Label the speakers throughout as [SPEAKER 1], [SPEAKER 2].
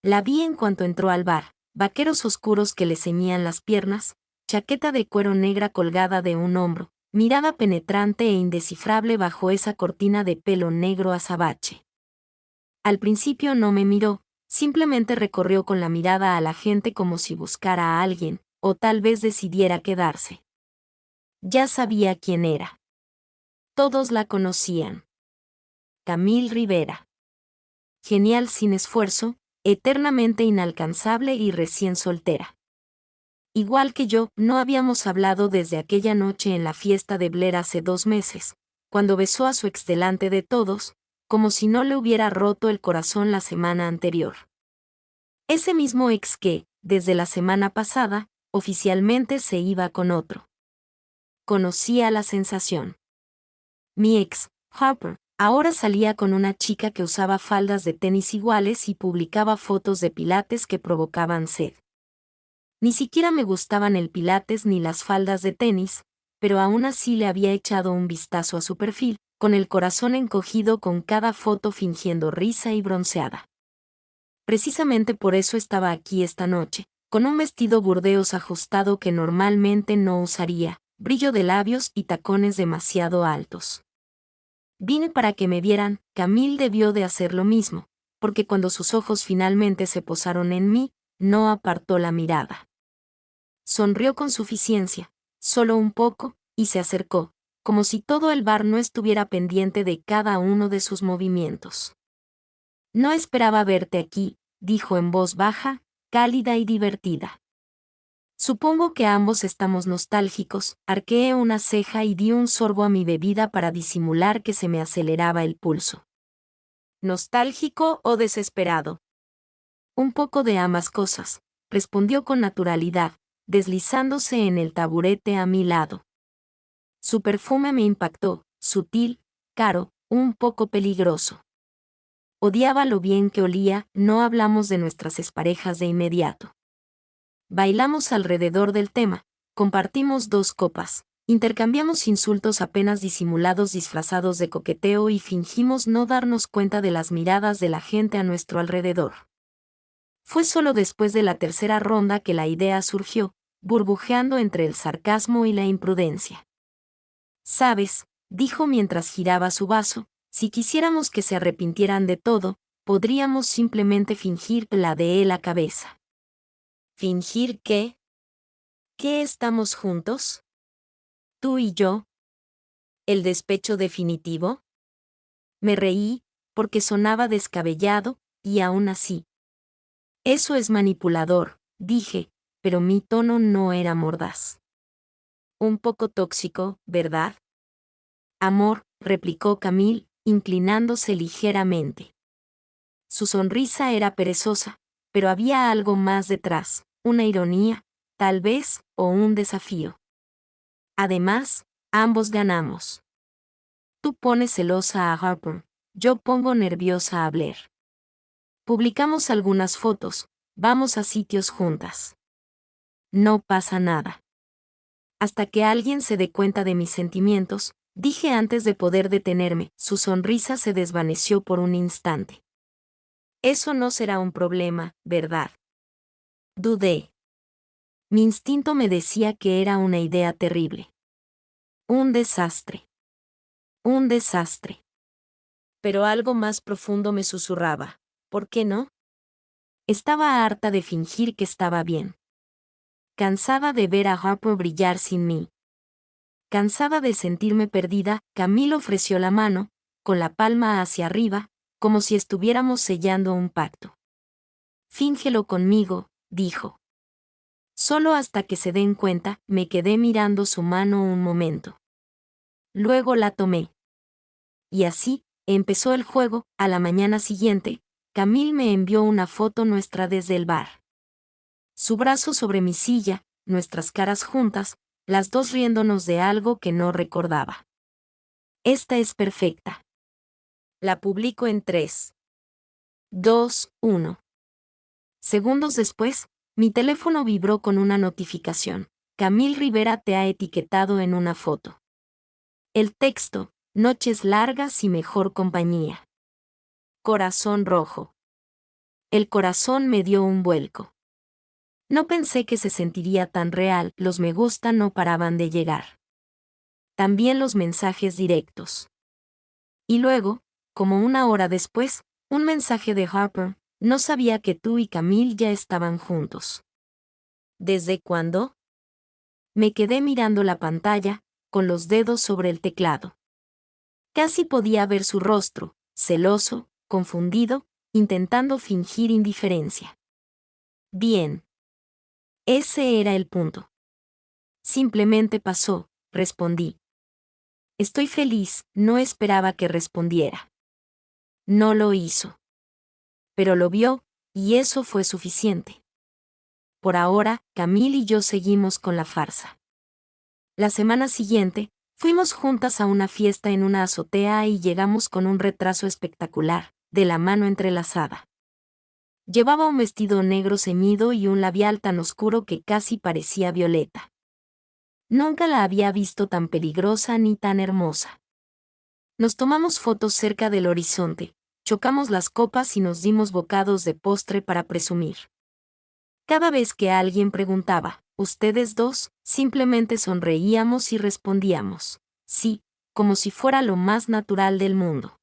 [SPEAKER 1] La vi en cuanto entró al bar, vaqueros oscuros que le ceñían las piernas, chaqueta de cuero negra colgada de un hombro, mirada penetrante e indescifrable bajo esa cortina de pelo negro azabache. Al principio no me miró, simplemente recorrió con la mirada a la gente como si buscara a alguien, o tal vez decidiera quedarse. Ya sabía quién era. Todos la conocían. Camille Rivera. Genial sin esfuerzo, eternamente inalcanzable y recién soltera. Igual que yo, no habíamos hablado desde aquella noche en la fiesta de Blair hace 2 meses, cuando besó a su ex delante de todos, como si no le hubiera roto el corazón la semana anterior. Ese mismo ex que, desde la semana pasada, oficialmente se iba con otro. Conocía la sensación. Mi ex, Harper, ahora salía con una chica que usaba faldas de tenis iguales y publicaba fotos de pilates que provocaban sed. Ni siquiera me gustaban el pilates ni las faldas de tenis, pero aún así le había echado un vistazo a su perfil, con el corazón encogido con cada foto fingiendo risa y bronceada. Precisamente por eso estaba aquí esta noche, con un vestido burdeos ajustado que normalmente no usaría, brillo de labios y tacones demasiado altos. Vine para que me vieran. Camille debió de hacer lo mismo, porque cuando sus ojos finalmente se posaron en mí, no apartó la mirada. Sonrió con suficiencia, solo un poco, y se acercó, como si todo el bar no estuviera pendiente de cada uno de sus movimientos. No esperaba verte aquí, dijo en voz baja, cálida y divertida. Supongo que ambos estamos nostálgicos. Arqueé una ceja y di un sorbo a mi bebida para disimular que se me aceleraba el pulso. ¿Nostálgico o desesperado? Un poco de ambas cosas, respondió con naturalidad, deslizándose en el taburete a mi lado. Su perfume me impactó, sutil, caro, un poco peligroso. Odiaba lo bien que olía. No hablamos de nuestras exparejas de inmediato. Bailamos alrededor del tema, compartimos 2 copas, intercambiamos insultos apenas disimulados disfrazados de coqueteo y fingimos no darnos cuenta de las miradas de la gente a nuestro alrededor. Fue solo después de la tercera ronda que la idea surgió, burbujeando entre el sarcasmo y la imprudencia. «¿Sabes?», dijo mientras giraba su vaso, «si quisiéramos que se arrepintieran de todo, podríamos simplemente fingir la de él a cabeza». ¿Fingir qué? ¿Qué estamos juntos? ¿Tú y yo? ¿El despecho definitivo? Me reí, porque sonaba descabellado, y aún así. Eso es manipulador, dije, pero mi tono no era mordaz. Un poco tóxico, ¿verdad? Amor, replicó Camille, inclinándose ligeramente. Su sonrisa era perezosa, pero había algo más detrás, una ironía, tal vez, o un desafío. Además, ambos ganamos. Tú pones celosa a Harper, yo pongo nerviosa a Blair. Publicamos algunas fotos, vamos a sitios juntas. No pasa nada. Hasta que alguien se dé cuenta de mis sentimientos, dije antes de poder detenerme. Su sonrisa se desvaneció por un instante. Eso no será un problema, ¿verdad? Dudé. Mi instinto me decía que era una idea terrible. Un desastre. Un desastre. Pero algo más profundo me susurraba, ¿por qué no? Estaba harta de fingir que estaba bien. Cansada de ver a Harper brillar sin mí. Cansada de sentirme perdida. Camille ofreció la mano, con la palma hacia arriba, como si estuviéramos sellando un pacto. Fíngelo conmigo, dijo. Solo hasta que se den cuenta. Me quedé mirando su mano un momento. Luego la tomé. Y así, empezó el juego. A la mañana siguiente, Camille me envió una foto nuestra desde el bar. Su brazo sobre mi silla, nuestras caras juntas, las dos riéndonos de algo que no recordaba. Esta es perfecta. La publico en 3, 2, 1. Segundos después, mi teléfono vibró con una notificación. Camille Rivera te ha etiquetado en una foto. El texto, noches largas y mejor compañía. Corazón rojo. El corazón me dio un vuelco. No pensé que se sentiría tan real, los me gusta no paraban de llegar. También los mensajes directos. Y luego, como una hora después, un mensaje de Harper: no sabía que tú y Camille ya estaban juntos. ¿Desde cuándo? Me quedé mirando la pantalla, con los dedos sobre el teclado. Casi podía ver su rostro, celoso, confundido, intentando fingir indiferencia. Bien. Ese era el punto. Simplemente pasó, respondí. Estoy feliz, no esperaba que respondiera. No lo hizo. Pero lo vio, y eso fue suficiente. Por ahora, Camille y yo seguimos con la farsa. La semana siguiente, fuimos juntas a una fiesta en una azotea y llegamos con un retraso espectacular, de la mano entrelazada. Llevaba un vestido negro ceñido y un labial tan oscuro que casi parecía violeta. Nunca la había visto tan peligrosa ni tan hermosa. Nos tomamos fotos cerca del horizonte, chocamos las copas y nos dimos bocados de postre para presumir. Cada vez que alguien preguntaba, ¿ustedes dos?, simplemente sonreíamos y respondíamos, sí, como si fuera lo más natural del mundo.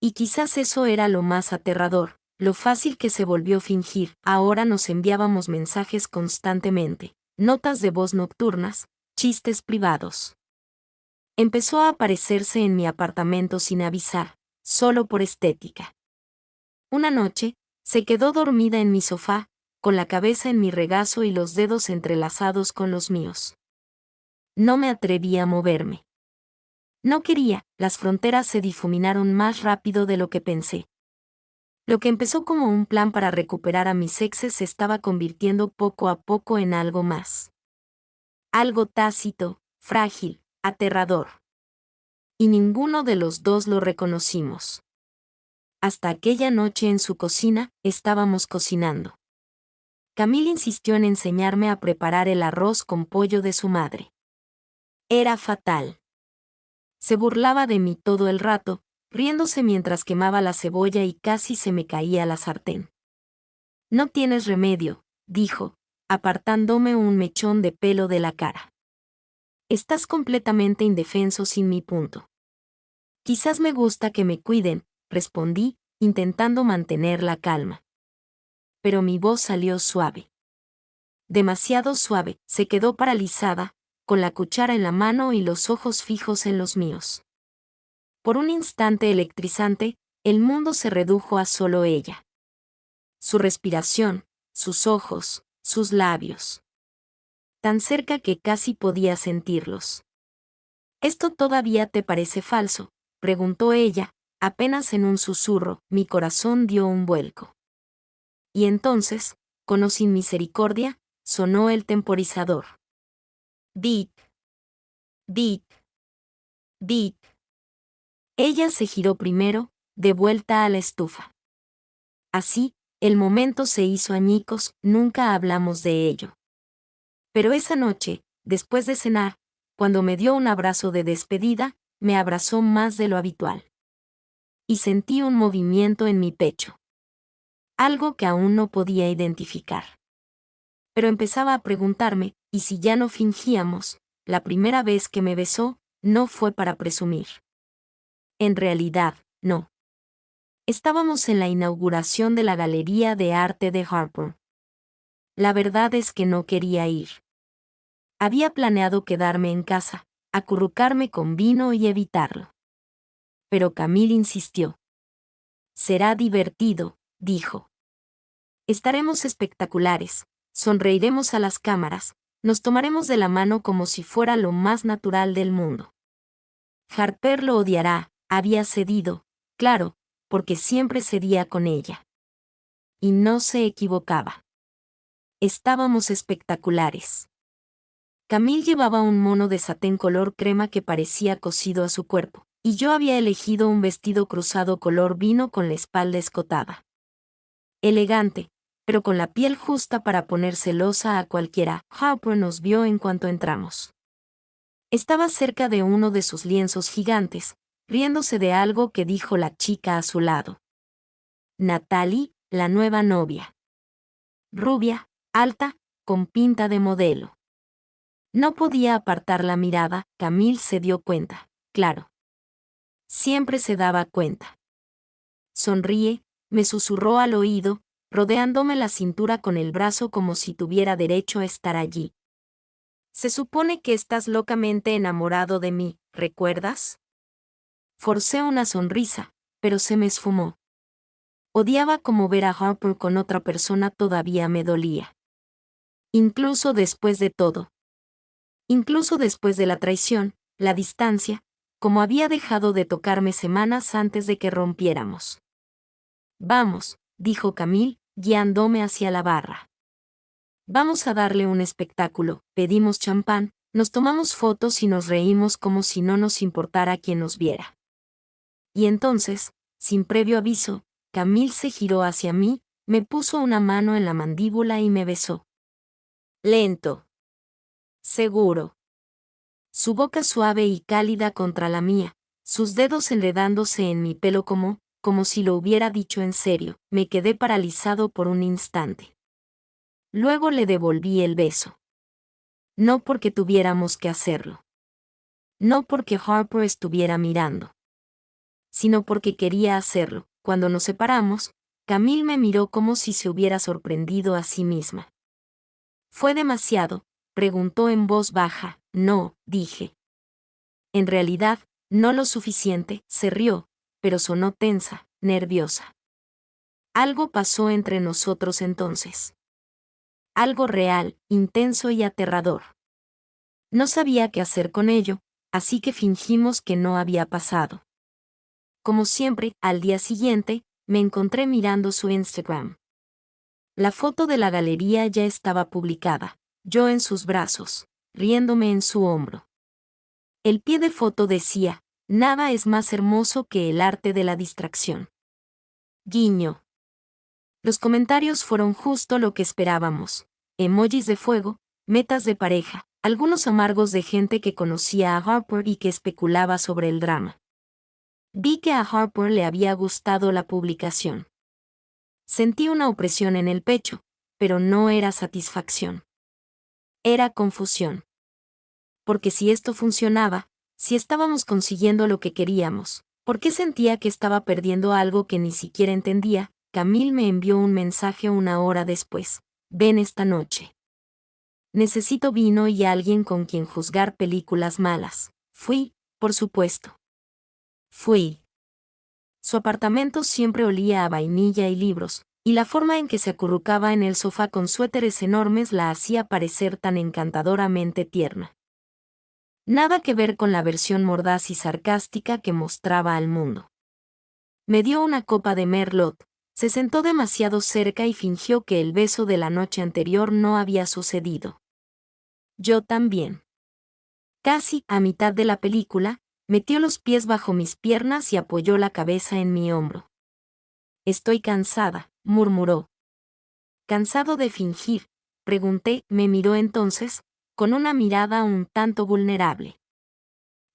[SPEAKER 1] Y quizás eso era lo más aterrador, lo fácil que se volvió fingir. Ahora nos enviábamos mensajes constantemente, notas de voz nocturnas, chistes privados. Empezó a aparecerse en mi apartamento sin avisar, solo por estética. Una noche, se quedó dormida en mi sofá, con la cabeza en mi regazo y los dedos entrelazados con los míos. No me atreví a moverme. No quería, las fronteras se difuminaron más rápido de lo que pensé. Lo que empezó como un plan para recuperar a mis exes se estaba convirtiendo poco a poco en algo más. Algo tácito, frágil, aterrador. Y ninguno de los dos lo reconocimos. Hasta aquella noche en su cocina, estábamos cocinando. Camille insistió en enseñarme a preparar el arroz con pollo de su madre. Era fatal. Se burlaba de mí todo el rato, riéndose mientras quemaba la cebolla y casi se me caía la sartén. No tienes remedio, dijo, apartándome un mechón de pelo de la cara. Estás completamente indefenso sin mi punto. Quizás me gusta que me cuiden, respondí, intentando mantener la calma. Pero mi voz salió suave. Demasiado suave, se quedó paralizada, con la cuchara en la mano y los ojos fijos en los míos. Por un instante electrizante, el mundo se redujo a solo ella. Su respiración, sus ojos, sus labios. Tan cerca que casi podía sentirlos. ¿Esto todavía te parece falso?, preguntó ella, apenas en un susurro. Mi corazón dio un vuelco. Y entonces, con o sin misericordia, sonó el temporizador. Beep. Beep. Beep. Ella se giró primero, de vuelta a la estufa. Así, el momento se hizo añicos, nunca hablamos de ello. Pero esa noche, después de cenar, cuando me dio un abrazo de despedida, me abrazó más de lo habitual. Y sentí un movimiento en mi pecho. Algo que aún no podía identificar. Pero empezaba a preguntarme, ¿y si ya no fingíamos? La primera vez que me besó, no fue para presumir. En realidad, no. Estábamos en la inauguración de la Galería de Arte de Harper. La verdad es que no quería ir. Había planeado quedarme en casa, acurrucarme con vino y evitarlo. Pero Camille insistió. Será divertido, dijo. Estaremos espectaculares, sonreiremos a las cámaras, nos tomaremos de la mano como si fuera lo más natural del mundo. Harper lo odiará, había cedido, claro, porque siempre cedía con ella. Y no se equivocaba. Estábamos espectaculares. Camille llevaba un mono de satén color crema que parecía cosido a su cuerpo, y yo había elegido un vestido cruzado color vino con la espalda escotada. Elegante, pero con la piel justa para poner celosa a cualquiera. Harper nos vio en cuanto entramos. Estaba cerca de uno de sus lienzos gigantes, riéndose de algo que dijo la chica a su lado. Natalie, la nueva novia. Rubia, alta, con pinta de modelo. No podía apartar la mirada, Camille se dio cuenta, claro. Siempre se daba cuenta. Sonríe, me susurró al oído, rodeándome la cintura con el brazo como si tuviera derecho a estar allí. Se supone que estás locamente enamorado de mí, ¿recuerdas? Forcé una sonrisa, pero se me esfumó. Odiaba como ver a Harper con otra persona todavía me dolía. Incluso después de todo. Incluso después de la traición, la distancia, como había dejado de tocarme semanas antes de que rompiéramos. Vamos, dijo Camille, guiándome hacia la barra. Vamos a darle un espectáculo, pedimos champán, nos tomamos fotos y nos reímos como si no nos importara quien nos viera. Y entonces, sin previo aviso, Camille se giró hacia mí, me puso una mano en la mandíbula y me besó. Lento. Seguro. Su boca suave y cálida contra la mía, sus dedos enredándose en mi pelo como si lo hubiera dicho en serio, me quedé paralizado por un instante. Luego le devolví el beso. No porque tuviéramos que hacerlo. No porque Harper estuviera mirando. Sino porque quería hacerlo. Cuando nos separamos, Camille me miró como si se hubiera sorprendido a sí misma. ¿Fue demasiado?, preguntó en voz baja. No, dije. En realidad, no lo suficiente, se rió, pero sonó tensa, nerviosa. Algo pasó entre nosotros entonces. Algo real, intenso y aterrador. No sabía qué hacer con ello, así que fingimos que no había pasado. Como siempre, al día siguiente, me encontré mirando su Instagram. La foto de la galería ya estaba publicada, yo en sus brazos, riéndome en su hombro. El pie de foto decía, nada es más hermoso que el arte de la distracción. Guiño. Los comentarios fueron justo lo que esperábamos. Emojis de fuego, metas de pareja, algunos amargos de gente que conocía a Harper y que especulaba sobre el drama. Vi que a Harper le había gustado la publicación. Sentí una opresión en el pecho, pero no era satisfacción. Era confusión. Porque si esto funcionaba, si estábamos consiguiendo lo que queríamos, ¿por qué sentía que estaba perdiendo algo que ni siquiera entendía? Camille me envió un mensaje una hora después. Ven esta noche. Necesito vino y alguien con quien juzgar películas malas. Fui, por supuesto. Fui. Su apartamento siempre olía a vainilla y libros, y la forma en que se acurrucaba en el sofá con suéteres enormes la hacía parecer tan encantadoramente tierna. Nada que ver con la versión mordaz y sarcástica que mostraba al mundo. Me dio una copa de Merlot, se sentó demasiado cerca y fingió que el beso de la noche anterior no había sucedido. Yo también. Casi a mitad de la película, metió los pies bajo mis piernas y apoyó la cabeza en mi hombro. Estoy cansada, murmuró. ¿Cansado de fingir?, pregunté, me miró entonces, con una mirada un tanto vulnerable.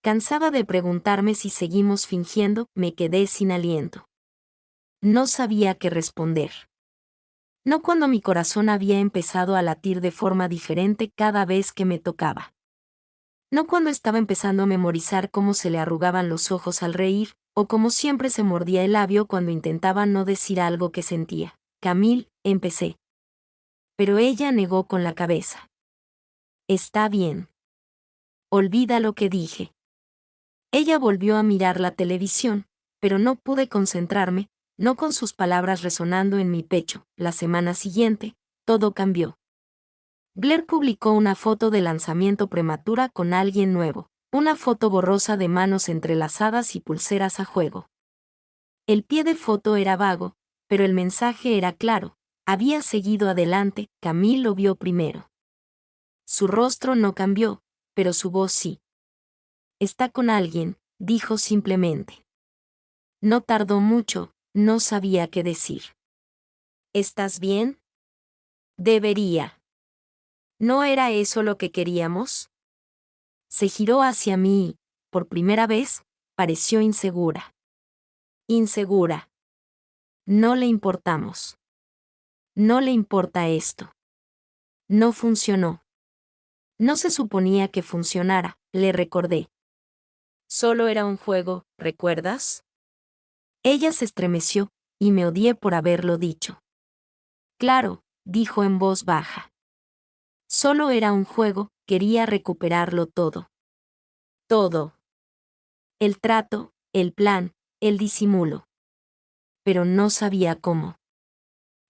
[SPEAKER 1] Cansada de preguntarme si seguimos fingiendo, me quedé sin aliento. No sabía qué responder. No cuando mi corazón había empezado a latir de forma diferente cada vez que me tocaba. No cuando estaba empezando a memorizar cómo se le arrugaban los ojos al reír, o cómo siempre se mordía el labio cuando intentaba no decir algo que sentía. Camille, empecé. Pero ella negó con la cabeza. Está bien. Olvida lo que dije. Ella volvió a mirar la televisión, pero no pude concentrarme, no con sus palabras resonando en mi pecho. La semana siguiente, todo cambió. Blair publicó una foto de lanzamiento prematura con alguien nuevo, una foto borrosa de manos entrelazadas y pulseras a juego. El pie de foto era vago, pero el mensaje era claro, había seguido adelante, Camille lo vio primero. Su rostro no cambió, pero su voz sí. Está con alguien, dijo simplemente. No tardó mucho, no sabía qué decir. ¿Estás bien? Debería. ¿No era eso lo que queríamos? Se giró hacia mí y, por primera vez, pareció insegura. Insegura. No le importamos. No le importa esto. No funcionó. No se suponía que funcionara, le recordé. Solo era un juego, ¿recuerdas? Ella se estremeció, y me odié por haberlo dicho. Claro, dijo en voz baja. Solo era un juego, quería recuperarlo todo. Todo. El trato, el plan, el disimulo. Pero no sabía cómo.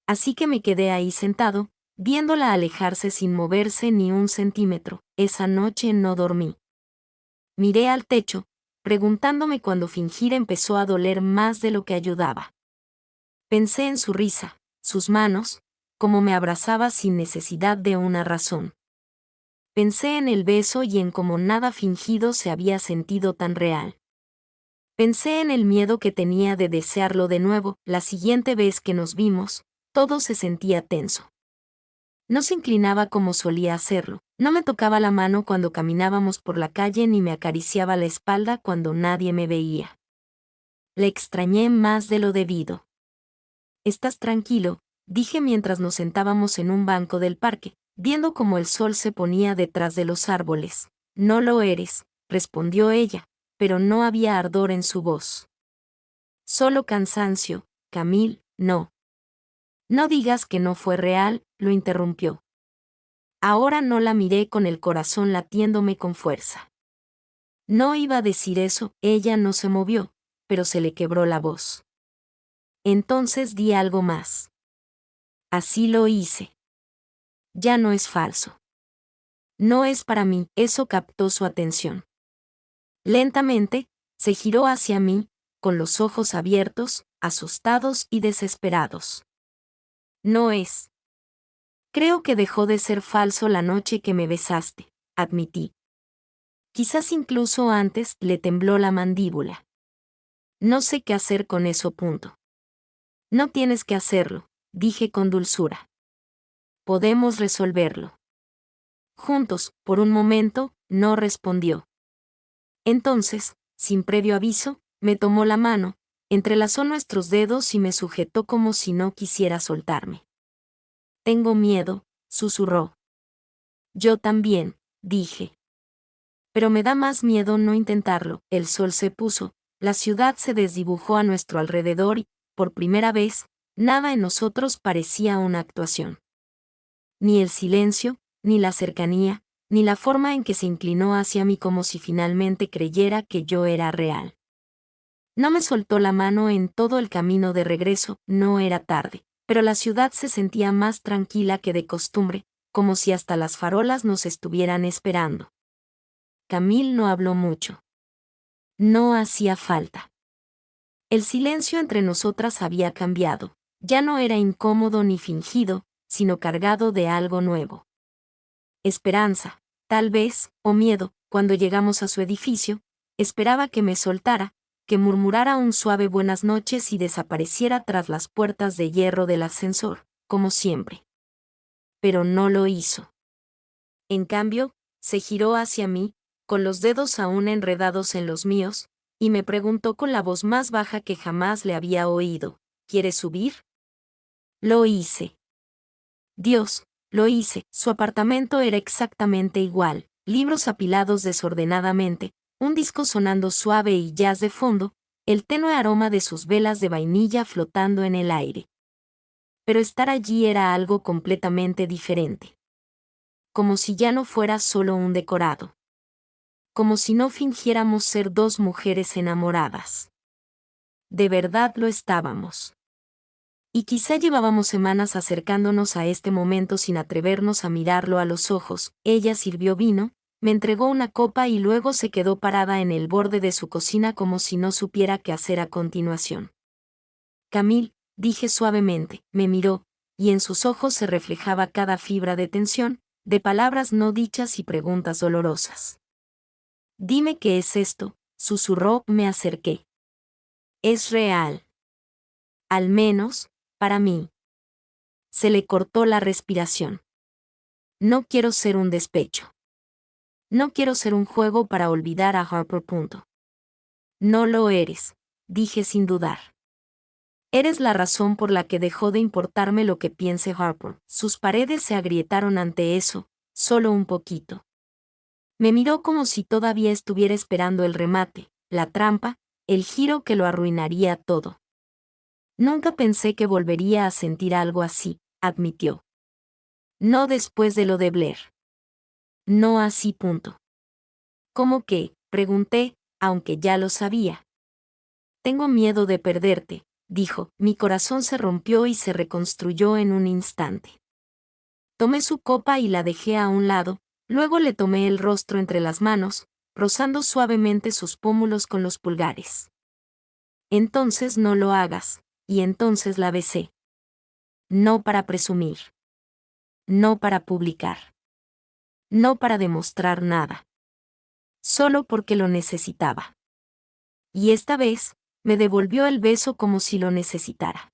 [SPEAKER 1] Así que me quedé ahí sentado, viéndola alejarse sin moverse ni un centímetro. Esa noche no dormí. Miré al techo, preguntándome cuando fingir empezó a doler más de lo que ayudaba. Pensé en su risa, sus manos, cómo me abrazaba sin necesidad de una razón. Pensé en el beso y en cómo nada fingido se había sentido tan real. Pensé en el miedo que tenía de desearlo de nuevo. La siguiente vez que nos vimos, todo se sentía tenso. No se inclinaba como solía hacerlo, no me tocaba la mano cuando caminábamos por la calle ni me acariciaba la espalda cuando nadie me veía. Le extrañé más de lo debido. «¿Estás tranquilo?», dije mientras nos sentábamos en un banco del parque, viendo cómo el sol se ponía detrás de los árboles. «No lo eres», respondió ella, pero no había ardor en su voz. «Solo cansancio, Camille, no». «No digas que no fue real», lo interrumpió. Ahora no la miré con el corazón latiéndome con fuerza. No iba a decir eso, ella no se movió, pero se le quebró la voz. Entonces di algo más. Así lo hice. Ya no es falso. No es para mí, eso captó su atención. Lentamente, se giró hacia mí, con los ojos abiertos, asustados y desesperados. No es. Creo que dejó de ser falso la noche que me besaste, admití. Quizás incluso antes le tembló la mandíbula. No sé qué hacer con eso. Punto. No tienes que hacerlo, dije con dulzura. Podemos resolverlo. Juntos, por un momento, no respondió. Entonces, sin previo aviso, me tomó la mano, entrelazó nuestros dedos y me sujetó como si no quisiera soltarme. Tengo miedo, susurró. Yo también, dije. Pero me da más miedo no intentarlo. El sol se puso, la ciudad se desdibujó a nuestro alrededor y, por primera vez, nada en nosotros parecía una actuación. Ni el silencio, ni la cercanía, ni la forma en que se inclinó hacia mí como si finalmente creyera que yo era real. No me soltó la mano en todo el camino de regreso. No era tarde, pero la ciudad se sentía más tranquila que de costumbre, como si hasta las farolas nos estuvieran esperando. Camille no habló mucho. No hacía falta. El silencio entre nosotras había cambiado, ya no era incómodo ni fingido, sino cargado de algo nuevo. Esperanza, tal vez, o miedo. Cuando llegamos a su edificio, esperaba que me soltara, que murmurara un suave buenas noches y desapareciera tras las puertas de hierro del ascensor, como siempre. Pero no lo hizo. En cambio, se giró hacia mí, con los dedos aún enredados en los míos, y me preguntó con la voz más baja que jamás le había oído: ¿quieres subir? Lo hice. Dios, lo hice. Su apartamento era exactamente igual, libros apilados desordenadamente, un disco sonando suave y jazz de fondo, el tenue aroma de sus velas de vainilla flotando en el aire. Pero estar allí era algo completamente diferente. Como si ya no fuera solo un decorado. Como si no fingiéramos ser dos mujeres enamoradas. De verdad lo estábamos. Y quizá llevábamos semanas acercándonos a este momento sin atrevernos a mirarlo a los ojos. Ella sirvió vino, me entregó una copa y luego se quedó parada en el borde de su cocina como si no supiera qué hacer a continuación. Camille, dije suavemente, me miró, y en sus ojos se reflejaba cada fibra de tensión, de palabras no dichas y preguntas dolorosas. Dime qué es esto, susurró. Me acerqué. Es real. Al menos, para mí. Se le cortó la respiración. No quiero ser un despecho. No quiero ser un juego para olvidar a Harper. No lo eres, dije sin dudar. Eres la razón por la que dejó de importarme lo que piense Harper. Sus paredes se agrietaron ante eso, solo un poquito. Me miró como si todavía estuviera esperando el remate, la trampa, el giro que lo arruinaría todo. Nunca pensé que volvería a sentir algo así, admitió. No después de lo de Blair. No así. ¿Cómo que? Pregunté, aunque ya lo sabía. Tengo miedo de perderte, dijo. Mi corazón se rompió y se reconstruyó en un instante. Tomé su copa y la dejé a un lado, luego le tomé el rostro entre las manos, rozando suavemente sus pómulos con los pulgares. Entonces no lo hagas, y entonces la besé. No para presumir. No para publicar. No para demostrar nada. Solo porque lo necesitaba. Y esta vez, me devolvió el beso como si lo necesitara.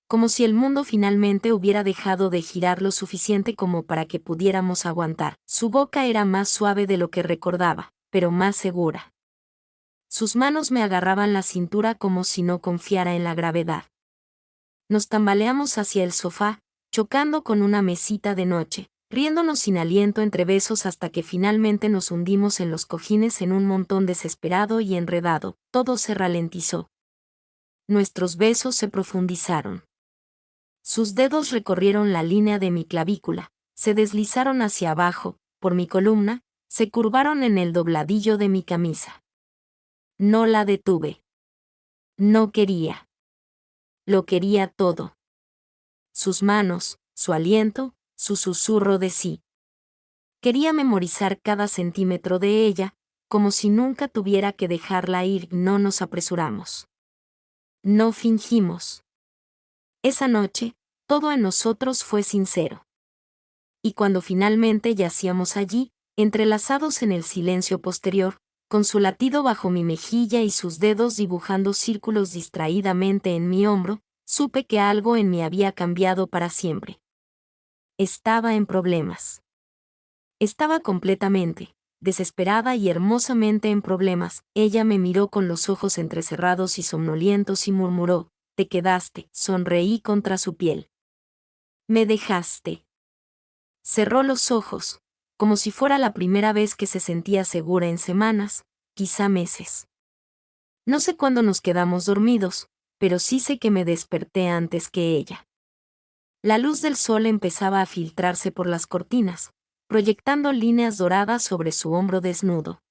[SPEAKER 1] Como si el mundo finalmente hubiera dejado de girar lo suficiente como para que pudiéramos aguantar. Su boca era más suave de lo que recordaba, pero más segura. Sus manos me agarraban la cintura como si no confiara en la gravedad. Nos tambaleamos hacia el sofá, chocando con una mesita de noche, riéndonos sin aliento entre besos hasta que finalmente nos hundimos en los cojines en un montón desesperado y enredado. Todo se ralentizó. Nuestros besos se profundizaron. Sus dedos recorrieron la línea de mi clavícula, se deslizaron hacia abajo, por mi columna, se curvaron en el dobladillo de mi camisa. No la detuve. No quería. Lo quería todo. Sus manos, su aliento, su susurro de sí. Quería memorizar cada centímetro de ella, como si nunca tuviera que dejarla ir. No nos apresuramos. No fingimos. Esa noche, todo en nosotros fue sincero. Y cuando finalmente yacíamos allí, entrelazados en el silencio posterior, con su latido bajo mi mejilla y sus dedos dibujando círculos distraídamente en mi hombro, supe que algo en mí había cambiado para siempre. Estaba en problemas. Estaba completamente, desesperada y hermosamente en problemas. Ella me miró con los ojos entrecerrados y somnolientos y murmuró, «Te quedaste». Sonreí contra su piel. «Me dejaste». Cerró los ojos, como si fuera la primera vez que se sentía segura en semanas, quizá meses. No sé cuándo nos quedamos dormidos, pero sí sé que me desperté antes que ella. La luz del sol empezaba a filtrarse por las cortinas, proyectando líneas doradas sobre su hombro desnudo.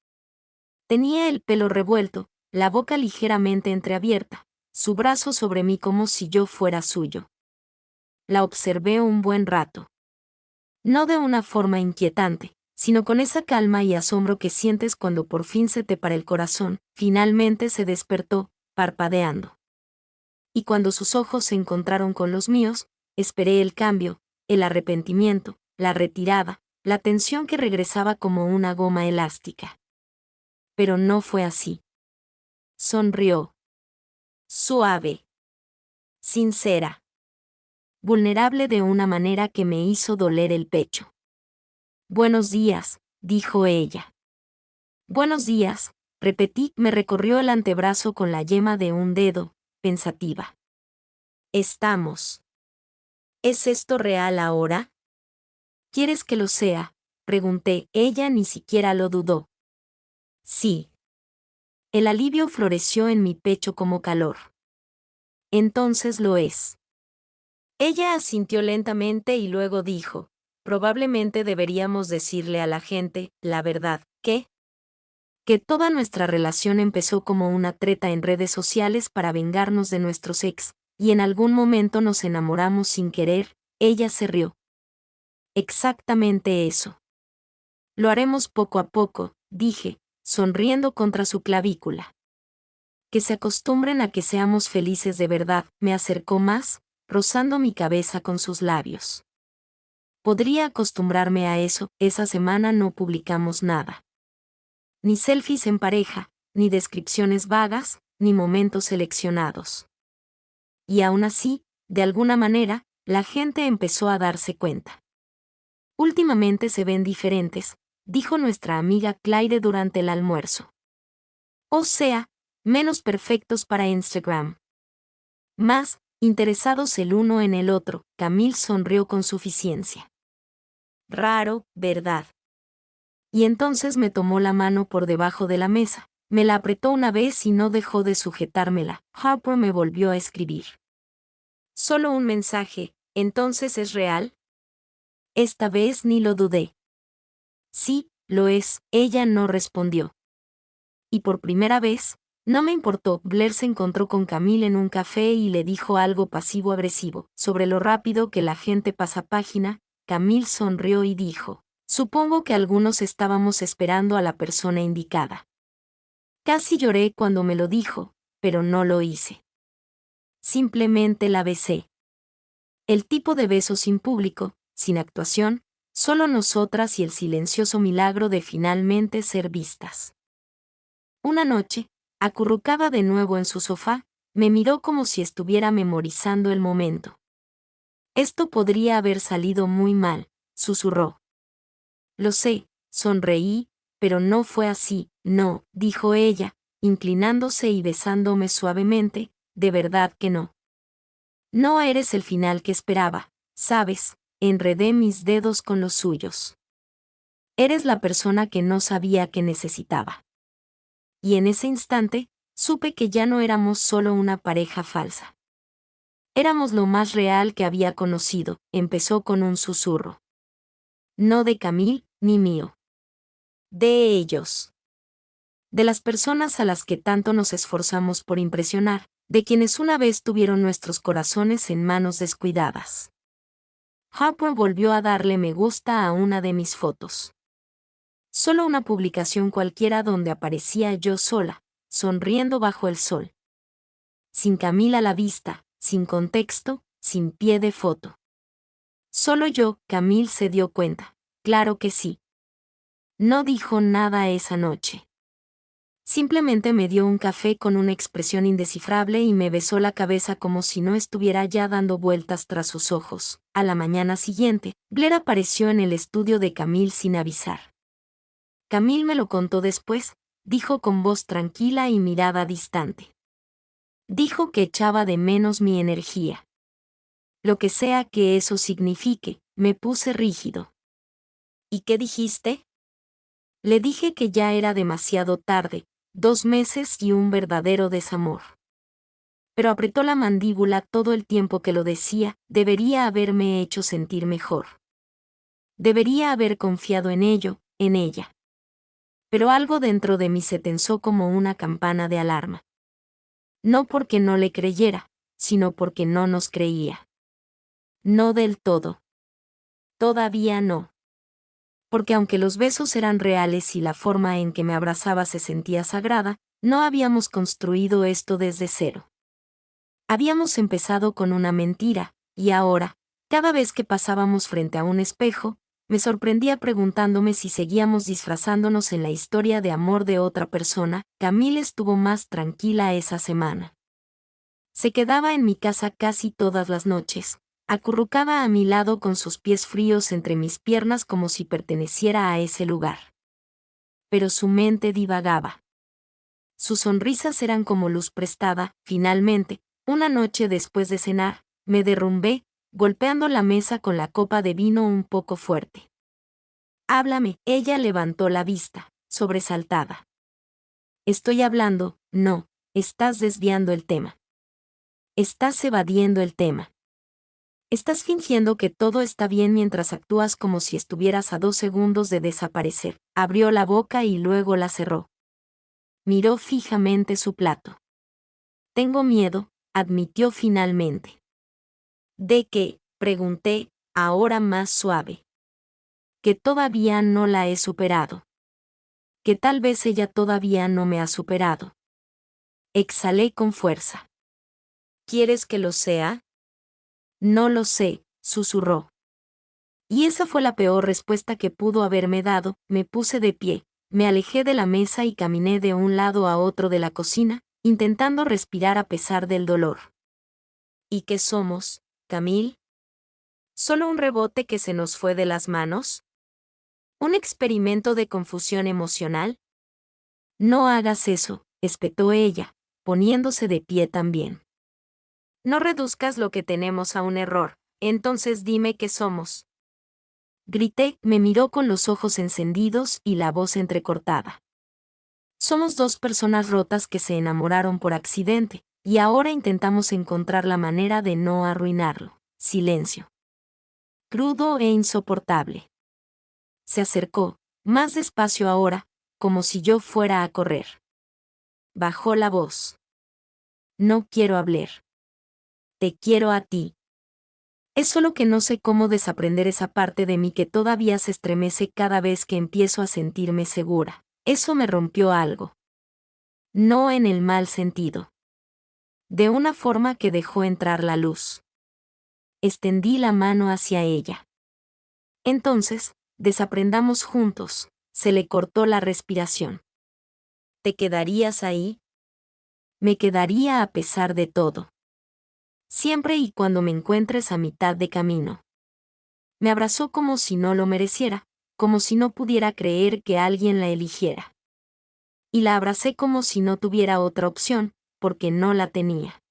[SPEAKER 1] Tenía el pelo revuelto, la boca ligeramente entreabierta, su brazo sobre mí como si yo fuera suyo. La observé un buen rato. No de una forma inquietante, sino con esa calma y asombro que sientes cuando por fin se te para el corazón. Finalmente se despertó, parpadeando. Y cuando sus ojos se encontraron con los míos, esperé el cambio, el arrepentimiento, la retirada, la tensión que regresaba como una goma elástica. Pero no fue así. Sonrió. Suave. Sincera. Vulnerable de una manera que me hizo doler el pecho. «Buenos días», dijo ella. «Buenos días», repetí. Me recorrió el antebrazo con la yema de un dedo, pensativa. «Estamos». ¿Es esto real ahora? ¿Quieres que lo sea?, pregunté. Ella ni siquiera lo dudó. Sí. El alivio floreció en mi pecho como calor. Entonces lo es. Ella asintió lentamente y luego dijo, «Probablemente deberíamos decirle a la gente, la verdad, que toda nuestra relación empezó como una treta en redes sociales para vengarnos de nuestros ex, y en algún momento nos enamoramos sin querer». Ella se rió. «Exactamente eso. Lo haremos poco a poco», dije, sonriendo contra su clavícula. «Que se acostumbren a que seamos felices de verdad». Me acercó más, rozando mi cabeza con sus labios. Podría acostumbrarme a eso. Esa semana no publicamos nada. Ni selfies en pareja, ni descripciones vagas, ni momentos seleccionados. Y aún así, de alguna manera, la gente empezó a darse cuenta. «Últimamente se ven diferentes», dijo nuestra amiga Claire durante el almuerzo. «O sea, menos perfectos para Instagram». Más, interesados el uno en el otro, Camille sonrió con suficiencia. Raro, ¿verdad? Y entonces me tomó la mano por debajo de la mesa, me la apretó una vez y no dejó de sujetármela. Harper me volvió a escribir. Solo un mensaje, ¿entonces es real? Esta vez ni lo dudé. Sí, lo es, ella no respondió. Y por primera vez, no me importó. Blair se encontró con Camille en un café y le dijo algo pasivo-agresivo. Sobre lo rápido que la gente pasa página, Camille sonrió y dijo, supongo que algunos estábamos esperando a la persona indicada. Casi lloré cuando me lo dijo, pero no lo hice. Simplemente la besé. El tipo de beso sin público, sin actuación, solo nosotras y el silencioso milagro de finalmente ser vistas. Una noche, acurrucada de nuevo en su sofá, me miró como si estuviera memorizando el momento. Esto podría haber salido muy mal, susurró. Lo sé, sonreí, pero no fue así, no, dijo ella, inclinándose y besándome suavemente, de verdad que no. No eres el final que esperaba, ¿sabes? Enredé mis dedos con los suyos. Eres la persona que no sabía que necesitaba. Y en ese instante, supe que ya no éramos solo una pareja falsa. Éramos lo más real que había conocido, empezó con un susurro. No de Camille, ni mío. De ellos. De las personas a las que tanto nos esforzamos por impresionar, de quienes una vez tuvieron nuestros corazones en manos descuidadas. Harper volvió a darle me gusta a una de mis fotos. Solo una publicación cualquiera donde aparecía yo sola, sonriendo bajo el sol. Sin Camille a la vista, sin contexto, sin pie de foto. Solo yo, Camille se dio cuenta. Claro que sí. No dijo nada esa noche. Simplemente me dio un café con una expresión indescifrable y me besó la cabeza como si no estuviera ya dando vueltas tras sus ojos. A la mañana siguiente, Blair apareció en el estudio de Camille sin avisar. Camille me lo contó después, dijo con voz tranquila y mirada distante. Dijo que echaba de menos mi energía. Lo que sea que eso signifique, me puse rígido. ¿Y qué dijiste? Le dije que ya era demasiado tarde, 2 meses y un verdadero desamor. Pero apretó la mandíbula todo el tiempo que lo decía, debería haberme hecho sentir mejor. Debería haber confiado en ello, en ella. Pero algo dentro de mí se tensó como una campana de alarma. No porque no le creyera, sino porque no nos creía. No del todo. Todavía no. Porque aunque los besos eran reales y la forma en que me abrazaba se sentía sagrada, no habíamos construido esto desde cero. Habíamos empezado con una mentira, y ahora, cada vez que pasábamos frente a un espejo, me sorprendía preguntándome si seguíamos disfrazándonos en la historia de amor de otra persona. Camille estuvo más tranquila esa semana. Se quedaba en mi casa casi todas las noches, acurrucada a mi lado con sus pies fríos entre mis piernas como si perteneciera a ese lugar. Pero su mente divagaba. Sus sonrisas eran como luz prestada. Finalmente, una noche después de cenar, me derrumbé, golpeando la mesa con la copa de vino un poco fuerte. Háblame. Ella levantó la vista, sobresaltada. Estoy hablando, no, estás desviando el tema. Estás evadiendo el tema. Estás fingiendo que todo está bien mientras actúas como si estuvieras a 2 segundos de desaparecer. Abrió la boca y luego la cerró. Miró fijamente su plato. Tengo miedo, admitió finalmente. ¿De qué? Pregunté, ahora más suave. Que todavía no la he superado. Que tal vez ella todavía no me ha superado. Exhalé con fuerza. ¿Quieres que lo sea? No lo sé, susurró. Y esa fue la peor respuesta que pudo haberme dado. Me puse de pie, me alejé de la mesa y caminé de un lado a otro de la cocina, intentando respirar a pesar del dolor. ¿Y qué somos, Camille? ¿Solo un rebote que se nos fue de las manos? ¿Un experimento de confusión emocional? No hagas eso, espetó ella, poniéndose de pie también. No reduzcas lo que tenemos a un error, entonces dime qué somos. Grité, me miró con los ojos encendidos y la voz entrecortada. Somos dos personas rotas que se enamoraron por accidente, y ahora intentamos encontrar la manera de no arruinarlo. Silencio. Crudo e insoportable. Se acercó, más despacio ahora, como si yo fuera a correr. Bajó la voz. No quiero hablar. Te quiero a ti. Es solo que no sé cómo desaprender esa parte de mí que todavía se estremece cada vez que empiezo a sentirme segura. Eso me rompió algo. No en el mal sentido. De una forma que dejó entrar la luz. Extendí la mano hacia ella. Entonces, desaprendamos juntos. Se le cortó la respiración. ¿Te quedarías ahí? Me quedaría a pesar de todo. Siempre y cuando me encuentres a mitad de camino. Me abrazó como si no lo mereciera, como si no pudiera creer que alguien la eligiera. Y la abracé como si no tuviera otra opción, porque no la tenía.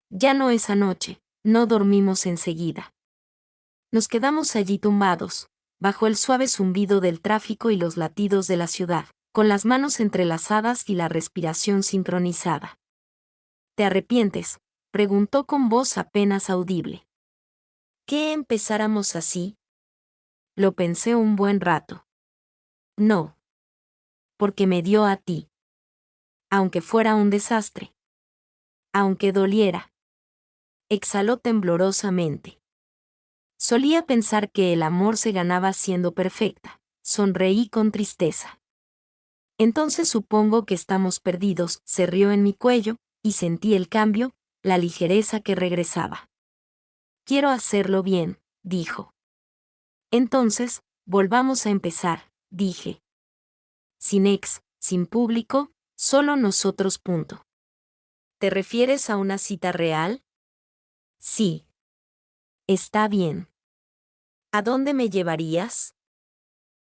[SPEAKER 1] Ya no esa noche, no dormimos enseguida. Nos quedamos allí tumbados, bajo el suave zumbido del tráfico y los latidos de la ciudad, con las manos entrelazadas y la respiración sincronizada. ¿Te arrepientes?, preguntó con voz apenas audible. ¿Que empezáramos así? Lo pensé un buen rato. No. Porque me dio a ti. Aunque fuera un desastre. Aunque doliera. Exhaló temblorosamente. Solía pensar que el amor se ganaba siendo perfecta. Sonreí con tristeza. Entonces supongo que estamos perdidos, se rió en mi cuello, y sentí el cambio, la ligereza que regresaba. Quiero hacerlo bien, dijo. Entonces, volvamos a empezar, dije. Sin ex, sin público, solo nosotros. Punto. ¿Te refieres a una cita real? Sí. Está bien. ¿A dónde me llevarías?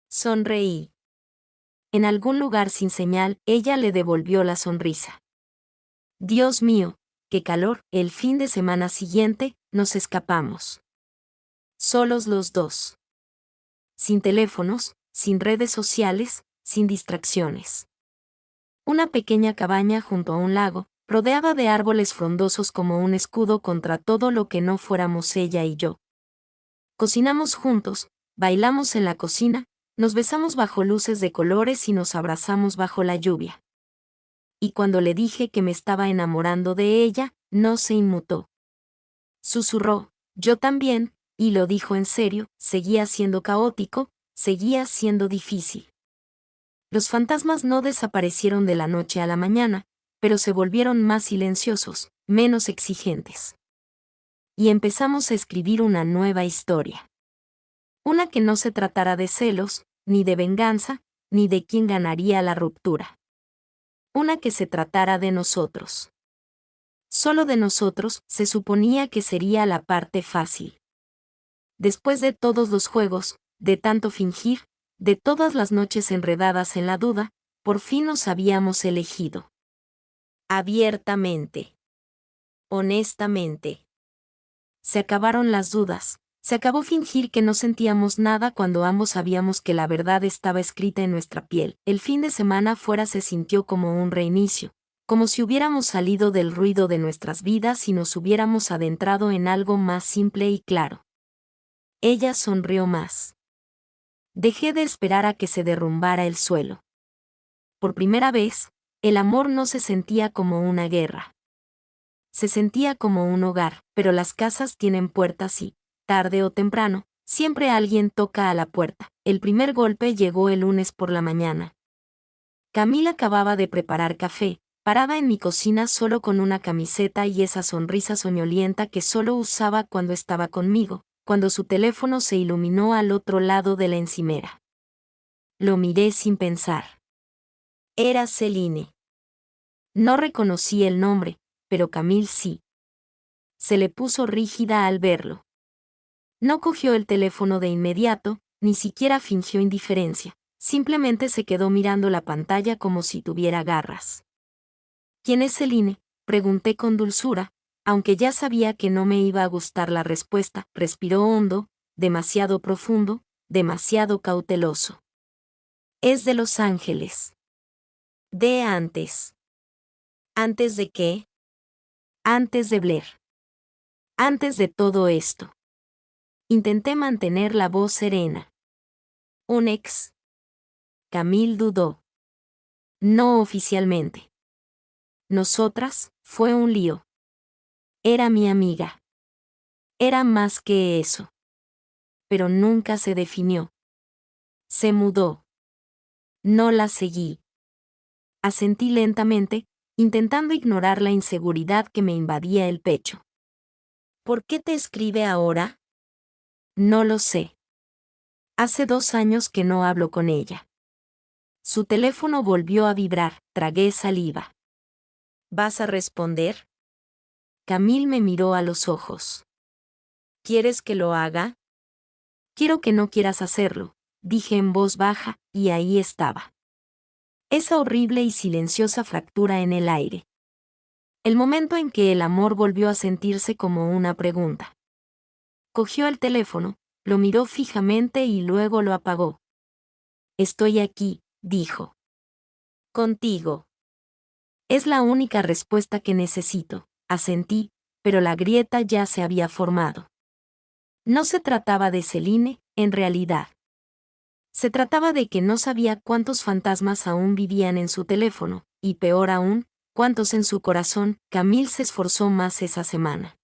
[SPEAKER 1] Sonreí. En algún lugar sin señal, ella le devolvió la sonrisa. Dios mío, qué calor. El fin de semana siguiente, nos escapamos. Solos los dos. Sin teléfonos, sin redes sociales, sin distracciones. Una pequeña cabaña junto a un lago, rodeada de árboles frondosos como un escudo contra todo lo que no fuéramos ella y yo. Cocinamos juntos, bailamos en la cocina, nos besamos bajo luces de colores y nos abrazamos bajo la lluvia. Y cuando le dije que me estaba enamorando de ella, no se inmutó. Susurró, yo también, y lo dijo en serio, seguía siendo caótico, seguía siendo difícil. Los fantasmas no desaparecieron de la noche a la mañana, pero se volvieron más silenciosos, menos exigentes. Y empezamos a escribir una nueva historia. Una que no se tratara de celos, ni de venganza, ni de quién ganaría la ruptura. Una que se tratara de nosotros. Solo de nosotros, se suponía que sería la parte fácil. Después de todos los juegos, de tanto fingir, de todas las noches enredadas en la duda, por fin nos habíamos elegido. Abiertamente. Honestamente. Se acabaron las dudas, se acabó fingir que no sentíamos nada cuando ambos sabíamos que la verdad estaba escrita en nuestra piel. El fin de semana fuera se sintió como un reinicio, como si hubiéramos salido del ruido de nuestras vidas y nos hubiéramos adentrado en algo más simple y claro. Ella sonrió más. Dejé de esperar a que se derrumbara el suelo. Por primera vez, el amor no se sentía como una guerra. Se sentía como un hogar, pero las casas tienen puertas y, tarde o temprano, siempre alguien toca a la puerta. El primer golpe llegó el lunes por la mañana. Camila acababa de preparar café, parada en mi cocina solo con una camiseta y esa sonrisa soñolienta que solo usaba cuando estaba conmigo, cuando su teléfono se iluminó al otro lado de la encimera. Lo miré sin pensar. Era Celine. No reconocí el nombre, pero Camille sí. Se le puso rígida al verlo. No cogió el teléfono de inmediato, ni siquiera fingió indiferencia, simplemente se quedó mirando la pantalla como si tuviera garras. ¿Quién es Celine?, pregunté con dulzura, Aunque ya sabía que no me iba a gustar la respuesta, respiró hondo, demasiado profundo, demasiado cauteloso. Es de Los Ángeles. De antes. ¿Antes de qué? Antes de Blair. Antes de todo esto. Intenté mantener la voz serena. ¿Un ex? Camille dudó. No oficialmente. Nosotras, fue un lío. Era mi amiga. Era más que eso. Pero nunca se definió. Se mudó. No la seguí. Asentí lentamente, intentando ignorar la inseguridad que me invadía el pecho. ¿Por qué te escribe ahora? No lo sé. Hace 2 años que no hablo con ella. Su teléfono volvió a vibrar, tragué saliva. ¿Vas a responder? Camille me miró a los ojos. ¿Quieres que lo haga? Quiero que no quieras hacerlo, dije en voz baja, y ahí estaba. Esa horrible y silenciosa fractura en el aire. El momento en que el amor volvió a sentirse como una pregunta. Cogió el teléfono, lo miró fijamente y luego lo apagó. Estoy aquí, dijo. Contigo. Es la única respuesta que necesito, asentí, pero la grieta ya se había formado. No se trataba de Celine, en realidad. Se trataba de que no sabía cuántos fantasmas aún vivían en su teléfono, y peor aún, cuántos en su corazón. Camille se esforzó más esa semana.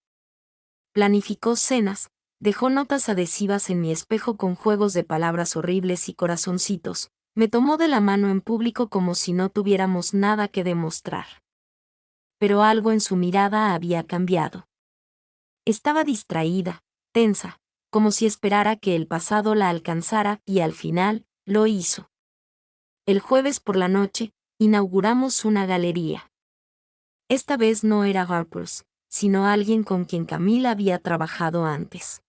[SPEAKER 1] Planificó cenas, dejó notas adhesivas en mi espejo con juegos de palabras horribles y corazoncitos, me tomó de la mano en público como si no tuviéramos nada que demostrar. Pero algo en su mirada había cambiado. Estaba distraída, tensa, como si esperara que el pasado la alcanzara, y al final, lo hizo. El jueves por la noche, inauguramos una galería. Esta vez no era Harper's, sino alguien con quien Camille había trabajado antes.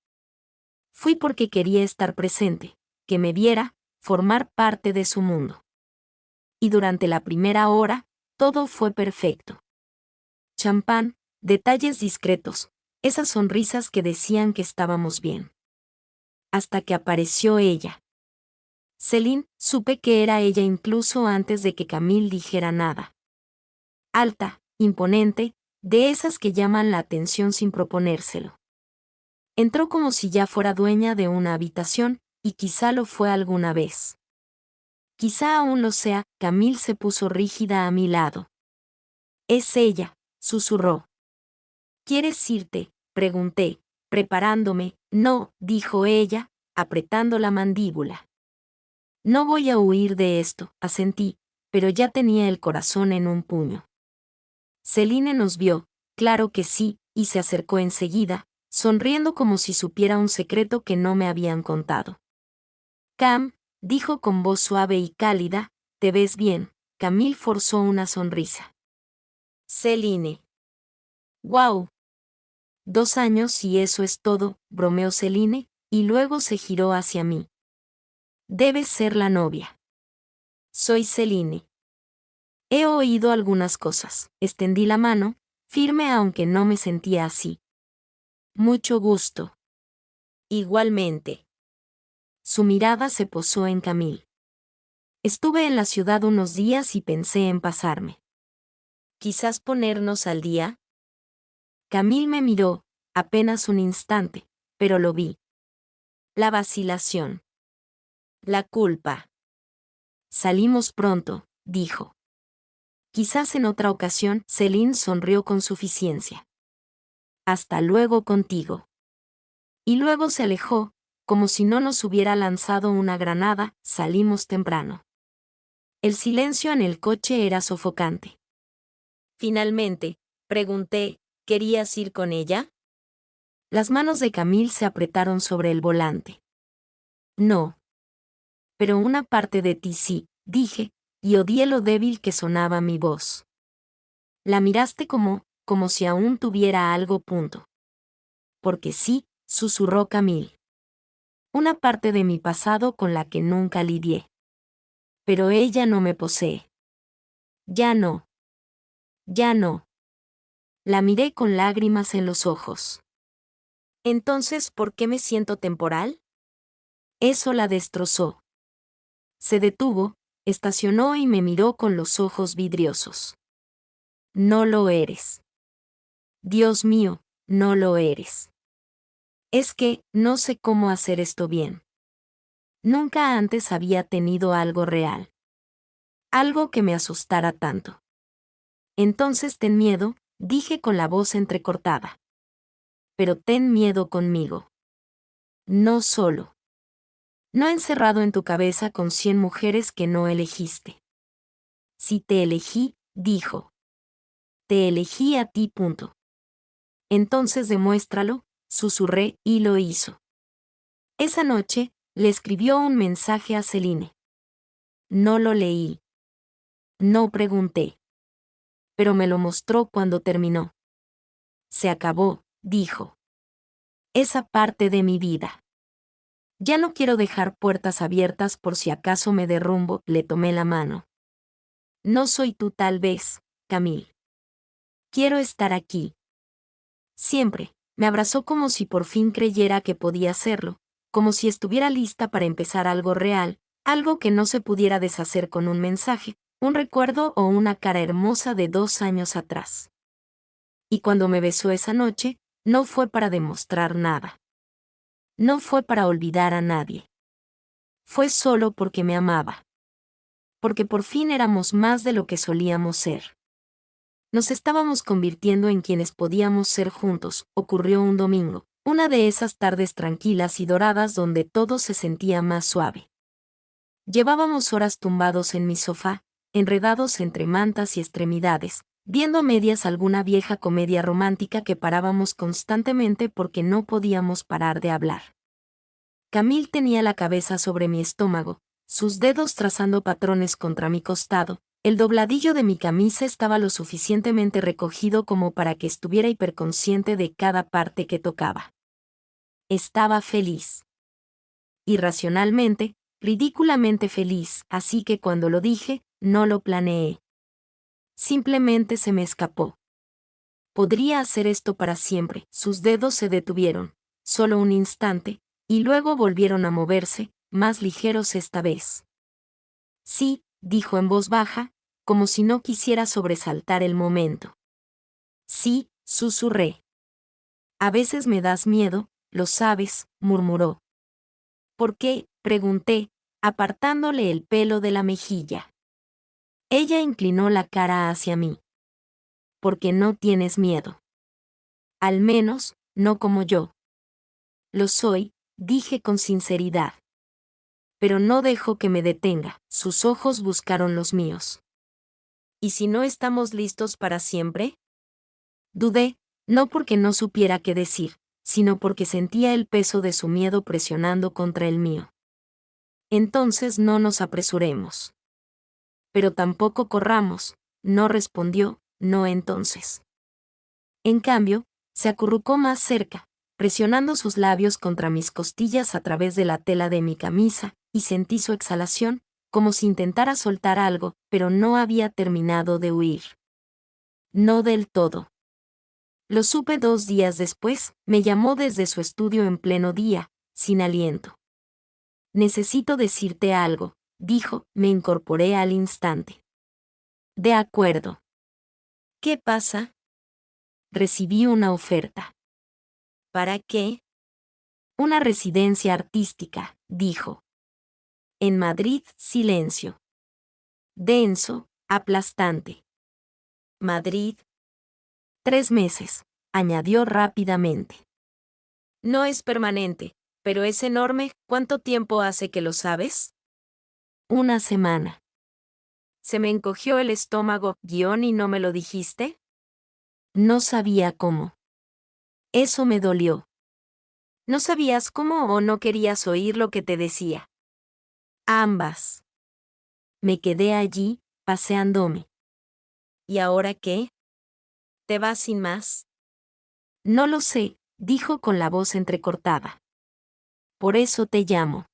[SPEAKER 1] Fui porque quería estar presente, que me viera, formar parte de su mundo. Y durante la primera hora, todo fue perfecto. Champán, detalles discretos, esas sonrisas que decían que estábamos bien. Hasta que apareció ella. Celine, supe que era ella incluso antes de que Camille dijera nada. Alta, imponente, de esas que llaman la atención sin proponérselo. Entró como si ya fuera dueña de una habitación, y quizá lo fue alguna vez. Quizá aún lo sea. Camille se puso rígida a mi lado. Es ella, susurró. ¿Quieres irte?, pregunté, preparándome. No, dijo ella, apretando la mandíbula. No voy a huir de esto, asentí, pero ya tenía el corazón en un puño. Celine nos vio, claro que sí, y se acercó enseguida, sonriendo como si supiera un secreto que no me habían contado. Cam, dijo con voz suave y cálida, te ves bien. Camille forzó una sonrisa. Celine. ¡Guau! 2 años y eso es todo, bromeó Celine, y luego se giró hacia mí. Debes ser la novia. Soy Celine. He oído algunas cosas. Extendí la mano, firme aunque no me sentía así. Mucho gusto. Igualmente. Su mirada se posó en Camille. Estuve en la ciudad unos días y pensé en pasarme. ¿Quizás ponernos al día? Camille me miró, apenas un instante, pero lo vi. La vacilación. La culpa. Salimos pronto, dijo. Quizás en otra ocasión. Celine sonrió con suficiencia. Hasta luego contigo. Y luego se alejó, como si no nos hubiera lanzado una granada. Salimos temprano. El silencio en el coche era sofocante. Finalmente, pregunté, ¿querías ir con ella? Las manos de Camille se apretaron sobre el volante. No. Pero una parte de ti sí, dije, y odié lo débil que sonaba mi voz. La miraste como si aún tuviera algo. Porque sí, susurró Camille. Una parte de mi pasado con la que nunca lidié. Pero ella no me posee. Ya no. Ya no. La miré con lágrimas en los ojos. Entonces, ¿por qué me siento temporal? Eso la destrozó. Se detuvo, estacionó y me miró con los ojos vidriosos. No lo eres. Dios mío, no lo eres. Es que, no sé cómo hacer esto bien. Nunca antes había tenido algo real. Algo que me asustara tanto. Entonces ten miedo, dije con la voz entrecortada. Pero ten miedo conmigo. No solo. No encerrado en tu cabeza con 100 mujeres que no elegiste. Si te elegí, dijo. Te elegí a ti. Punto. Entonces demuéstralo, susurré, y lo hizo. Esa noche, le escribió un mensaje a Celine. No lo leí. No pregunté. Pero me lo mostró cuando terminó. Se acabó, dijo. Esa parte de mi vida. Ya no quiero dejar puertas abiertas por si acaso me derrumbo, le tomé la mano. No soy tú tal vez, Camille. Quiero estar aquí. Siempre, me abrazó como si por fin creyera que podía hacerlo, como si estuviera lista para empezar algo real, algo que no se pudiera deshacer con un mensaje, un recuerdo o una cara hermosa de 2 años atrás. Y cuando me besó esa noche, no fue para demostrar nada. No fue para olvidar a nadie. Fue solo porque me amaba. Porque por fin éramos más de lo que solíamos ser. Nos estábamos convirtiendo en quienes podíamos ser juntos. Ocurrió un domingo, una de esas tardes tranquilas y doradas donde todo se sentía más suave. Llevábamos horas tumbados en mi sofá, enredados entre mantas y extremidades, viendo a medias alguna vieja comedia romántica que parábamos constantemente porque no podíamos parar de hablar. Camille tenía la cabeza sobre mi estómago, sus dedos trazando patrones contra mi costado. El dobladillo de mi camisa estaba lo suficientemente recogido como para que estuviera hiperconsciente de cada parte que tocaba. Estaba feliz. Irracionalmente, ridículamente feliz, así que cuando lo dije, no lo planeé. Simplemente se me escapó. Podría hacer esto para siempre. Sus dedos se detuvieron, solo un instante, y luego volvieron a moverse, más ligeros esta vez. Sí, dijo en voz baja, como si no quisiera sobresaltar el momento. Sí, susurré. A veces me das miedo, lo sabes, murmuró. ¿Por qué? Pregunté, apartándole el pelo de la mejilla. Ella inclinó la cara hacia mí. Porque no tienes miedo. Al menos, no como yo. Lo soy, dije con sinceridad. Pero no dejo que me detenga, sus ojos buscaron los míos. ¿Y si no estamos listos para siempre? Dudé, no porque no supiera qué decir, sino porque sentía el peso de su miedo presionando contra el mío. Entonces no nos apresuremos. Pero tampoco corramos, no respondió, no entonces. En cambio, se acurrucó más cerca, presionando sus labios contra mis costillas a través de la tela de mi camisa, y sentí su exhalación, como si intentara soltar algo, pero no había terminado de huir. No del todo. Lo supe 2 días después, me llamó desde su estudio en pleno día, sin aliento. Necesito decirte algo, dijo, me incorporé al instante. De acuerdo. ¿Qué pasa? Recibí una oferta. ¿Para qué? Una residencia artística, dijo. En Madrid, silencio. Denso, aplastante. Madrid. 3 meses, añadió rápidamente. No es permanente, pero es enorme. ¿Cuánto tiempo hace que lo sabes? 1 semana. Se me encogió el estómago, ¿y no me lo dijiste? No sabía cómo. Eso me dolió. ¿No sabías cómo o no querías oír lo que te decía? Ambas. Me quedé allí, paseándome. ¿Y ahora qué? ¿Te vas sin más? No lo sé, dijo con la voz entrecortada. Por eso te llamo.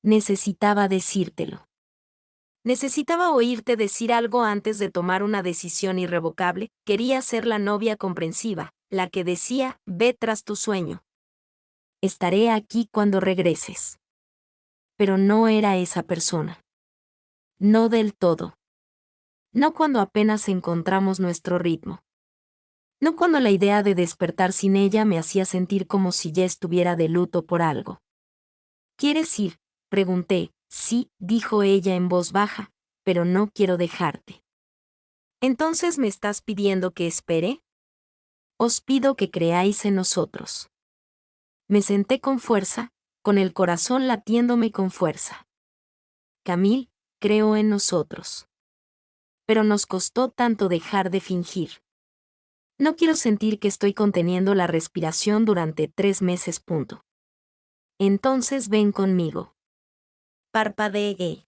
[SPEAKER 1] Necesitaba decírtelo. Necesitaba oírte decir algo antes de tomar una decisión irrevocable. Quería ser la novia comprensiva, la que decía, ve tras tu sueño. Estaré aquí cuando regreses. Pero no era esa persona. No del todo. No cuando apenas encontramos nuestro ritmo. No cuando la idea de despertar sin ella me hacía sentir como si ya estuviera de luto por algo. ¿Quieres ir?, pregunté. Sí, dijo ella en voz baja, pero no quiero dejarte. ¿Entonces me estás pidiendo que espere? Os pido que creáis en nosotros. Me senté con fuerza, con el corazón latiéndome con fuerza. Camille, creo en nosotros. Pero nos costó tanto dejar de fingir. No quiero sentir que estoy conteniendo la respiración durante 3 meses. Entonces ven conmigo. Parpadeé.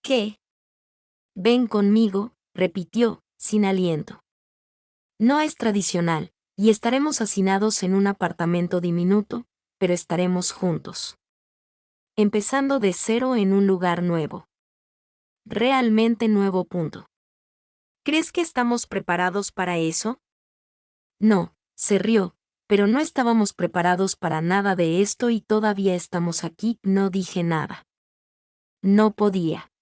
[SPEAKER 1] ¿Qué? Ven conmigo, repitió, sin aliento. No es tradicional, y estaremos hacinados en un apartamento diminuto, pero estaremos juntos. Empezando de cero en un lugar nuevo. Realmente nuevo. ¿Crees que estamos preparados para eso? No, se rió, pero no estábamos preparados para nada de esto y todavía estamos aquí. No dije nada. No podía.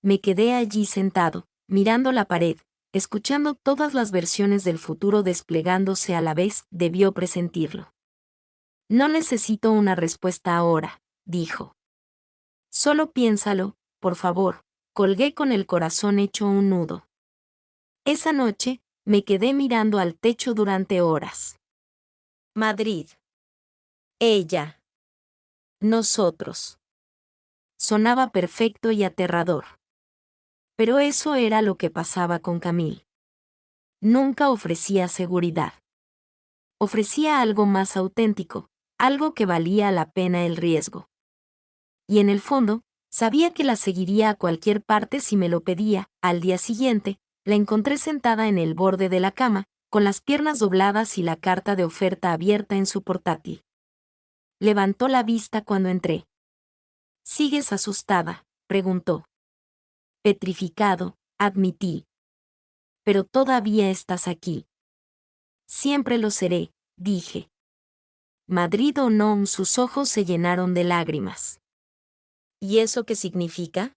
[SPEAKER 1] Me quedé allí sentado, mirando la pared, escuchando todas las versiones del futuro desplegándose a la vez. Debió presentirlo. No necesito una respuesta ahora, dijo. Solo piénsalo, por favor. Colgué con el corazón hecho un nudo. Esa noche, me quedé mirando al techo durante horas. Madrid. Ella. Nosotros. Sonaba perfecto y aterrador. Pero eso era lo que pasaba con Camille. Nunca ofrecía seguridad. Ofrecía algo más auténtico, algo que valía la pena el riesgo. Y en el fondo, sabía que la seguiría a cualquier parte si me lo pedía. Al día siguiente, la encontré sentada en el borde de la cama, con las piernas dobladas y la carta de oferta abierta en su portátil. Levantó la vista cuando entré. ¿Sigues asustada?, preguntó. Petrificado, admití. Pero todavía estás aquí. Siempre lo seré, dije. Madrid o no, sus ojos se llenaron de lágrimas. ¿Y eso qué significa?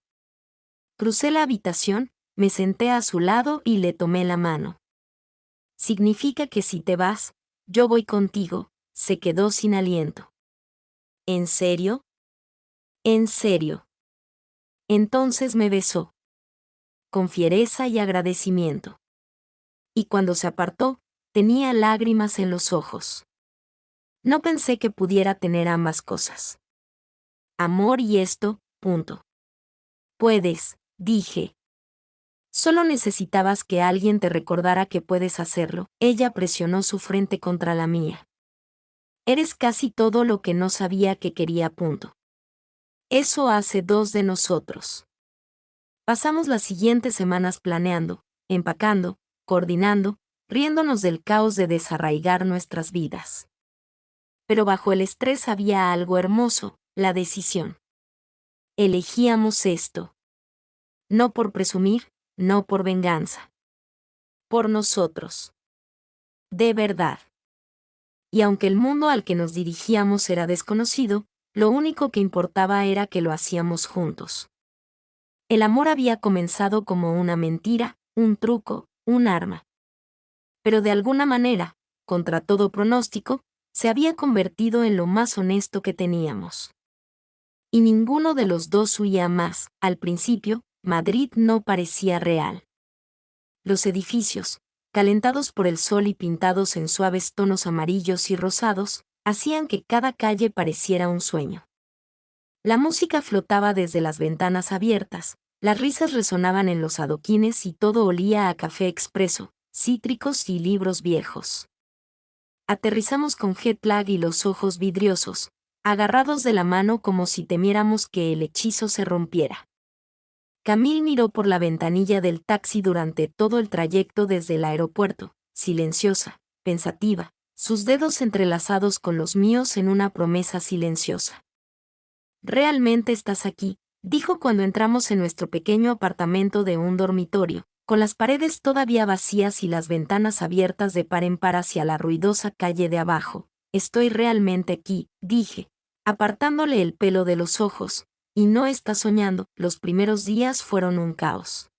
[SPEAKER 1] Crucé la habitación, me senté a su lado y le tomé la mano. Significa que si te vas, yo voy contigo. Se quedó sin aliento. ¿En serio? En serio. Entonces me besó. Con fiereza y agradecimiento. Y cuando se apartó, tenía lágrimas en los ojos. No pensé que pudiera tener ambas cosas. Amor y esto, punto. Puedes, dije. Solo necesitabas que alguien te recordara que puedes hacerlo. Ella presionó su frente contra la mía. Eres casi todo lo que no sabía que quería. Eso hace 2 de nosotros. Pasamos las siguientes semanas planeando, empacando, coordinando, riéndonos del caos de desarraigar nuestras vidas. Pero bajo el estrés había algo hermoso, la decisión. Elegíamos esto. No por presumir, no por venganza. Por nosotros. De verdad. Y aunque el mundo al que nos dirigíamos era desconocido, lo único que importaba era que lo hacíamos juntos. El amor había comenzado como una mentira, un truco, un arma. Pero de alguna manera, contra todo pronóstico, se había convertido en lo más honesto que teníamos. Y ninguno de los dos huía más. Al principio, Madrid no parecía real. Los edificios, calentados por el sol y pintados en suaves tonos amarillos y rosados, hacían que cada calle pareciera un sueño. La música flotaba desde las ventanas abiertas, las risas resonaban en los adoquines y todo olía a café expreso, cítricos y libros viejos. Aterrizamos con jet lag y los ojos vidriosos, agarrados de la mano como si temiéramos que el hechizo se rompiera. Camille miró por la ventanilla del taxi durante todo el trayecto desde el aeropuerto, silenciosa, pensativa, sus dedos entrelazados con los míos en una promesa silenciosa. ¿Realmente estás aquí?, dijo cuando entramos en nuestro pequeño apartamento de un dormitorio, con las paredes todavía vacías y las ventanas abiertas de par en par hacia la ruidosa calle de abajo. Estoy realmente aquí, dije, apartándole el pelo de los ojos, y no está soñando. Los primeros días fueron un caos.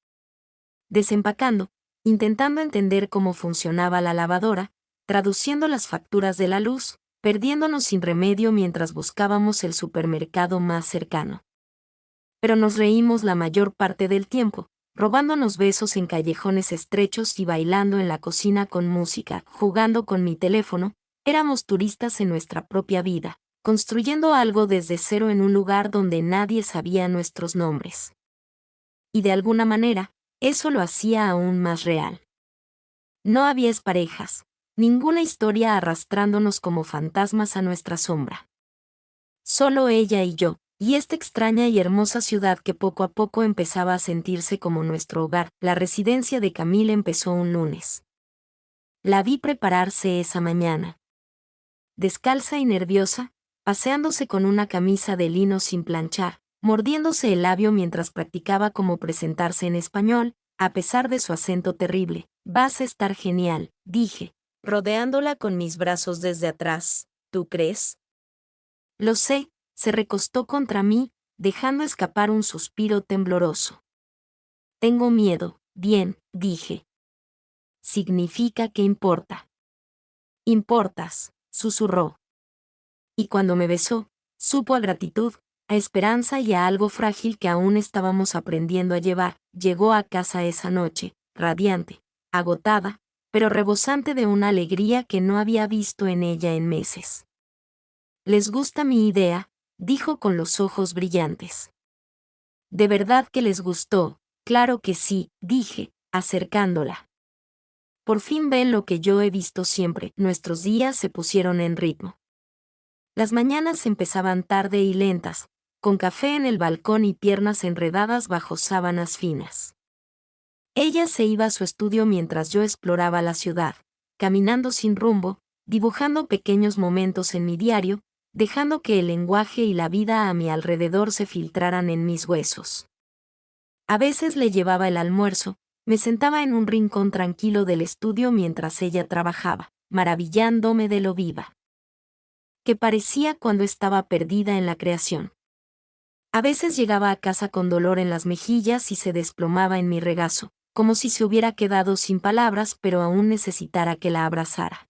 [SPEAKER 1] Desempacando, intentando entender cómo funcionaba la lavadora, traduciendo las facturas de la luz, perdiéndonos sin remedio mientras buscábamos el supermercado más cercano. Pero nos reímos la mayor parte del tiempo, robándonos besos en callejones estrechos y bailando en la cocina con música, jugando con mi teléfono. Éramos turistas en nuestra propia vida, construyendo algo desde cero en un lugar donde nadie sabía nuestros nombres. Y de alguna manera, eso lo hacía aún más real. No había parejas, ninguna historia arrastrándonos como fantasmas a nuestra sombra. Solo ella y yo, y esta extraña y hermosa ciudad que poco a poco empezaba a sentirse como nuestro hogar. La residencia de Camille empezó un lunes. La vi prepararse esa mañana. Descalza y nerviosa, paseándose con una camisa de lino sin planchar, mordiéndose el labio mientras practicaba cómo presentarse en español, a pesar de su acento terrible. Vas a estar genial, dije, rodeándola con mis brazos desde atrás. ¿Tú crees? Lo sé, se recostó contra mí, dejando escapar un suspiro tembloroso. Tengo miedo, bien, dije. Significa que importa. Importas, susurró. Y cuando me besó, supo a gratitud, a esperanza y a algo frágil que aún estábamos aprendiendo a llevar. Llegó a casa esa noche, radiante, agotada, pero rebosante de una alegría que no había visto en ella en meses. ¿Les gusta mi idea?, dijo con los ojos brillantes. ¿De verdad que les gustó? Claro que sí, dije, acercándola. Por fin ven lo que yo he visto siempre. Nuestros días se pusieron en ritmo. Las mañanas empezaban tarde y lentas, con café en el balcón y piernas enredadas bajo sábanas finas. Ella se iba a su estudio mientras yo exploraba la ciudad, caminando sin rumbo, dibujando pequeños momentos en mi diario, dejando que el lenguaje y la vida a mi alrededor se filtraran en mis huesos. A veces le llevaba el almuerzo, me sentaba en un rincón tranquilo del estudio mientras ella trabajaba, maravillándome de lo viva que parecía cuando estaba perdida en la creación. A veces llegaba a casa con dolor en las mejillas y se desplomaba en mi regazo, como si se hubiera quedado sin palabras pero aún necesitara que la abrazara.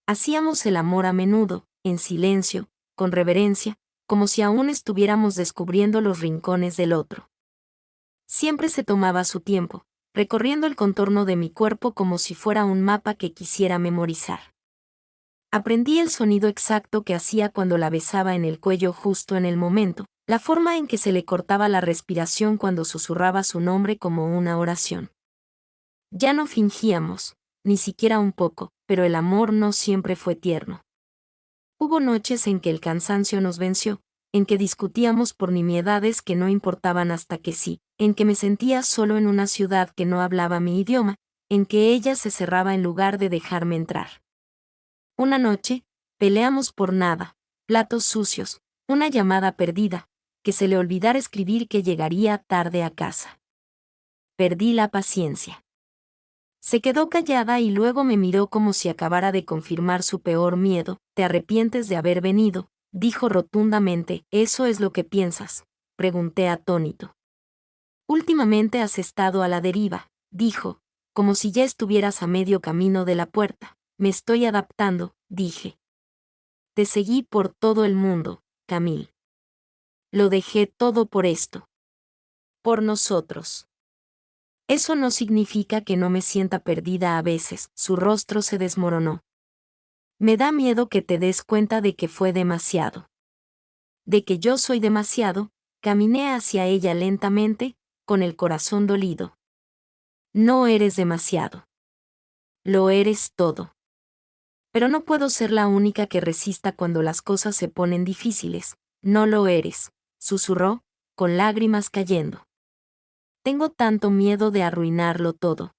[SPEAKER 1] Hacíamos el amor a menudo, en silencio, con reverencia, como si aún estuviéramos descubriendo los rincones del otro. Siempre se tomaba su tiempo, recorriendo el contorno de mi cuerpo como si fuera un mapa que quisiera memorizar. Aprendí el sonido exacto que hacía cuando la besaba en el cuello justo en el momento, la forma en que se le cortaba la respiración cuando susurraba su nombre como una oración. Ya no fingíamos, ni siquiera un poco, pero el amor no siempre fue tierno. Hubo noches en que el cansancio nos venció, en que discutíamos por nimiedades que no importaban hasta que sí, en que me sentía solo en una ciudad que no hablaba mi idioma, en que ella se cerraba en lugar de dejarme entrar. Una noche, peleamos por nada, platos sucios, una llamada perdida, que se le olvidara escribir que llegaría tarde a casa. Perdí la paciencia. Se quedó callada y luego me miró como si acabara de confirmar su peor miedo. ¿Te arrepientes de haber venido?, dijo rotundamente. ¿Eso es lo que piensas?, pregunté atónito. Últimamente has estado a la deriva, dijo, como si ya estuvieras a medio camino de la puerta. Me estoy adaptando, dije. Te seguí por todo el mundo, Camille. Lo dejé todo por esto. Por nosotros. Eso no significa que no me sienta perdida a veces. Su rostro se desmoronó. Me da miedo que te des cuenta de que fue demasiado. De que yo soy demasiado. Caminé hacia ella lentamente, con el corazón dolido. No eres demasiado. Lo eres todo. Pero no puedo ser la única que resista cuando las cosas se ponen difíciles. No lo eres, susurró, con lágrimas cayendo. Tengo tanto miedo de arruinarlo todo.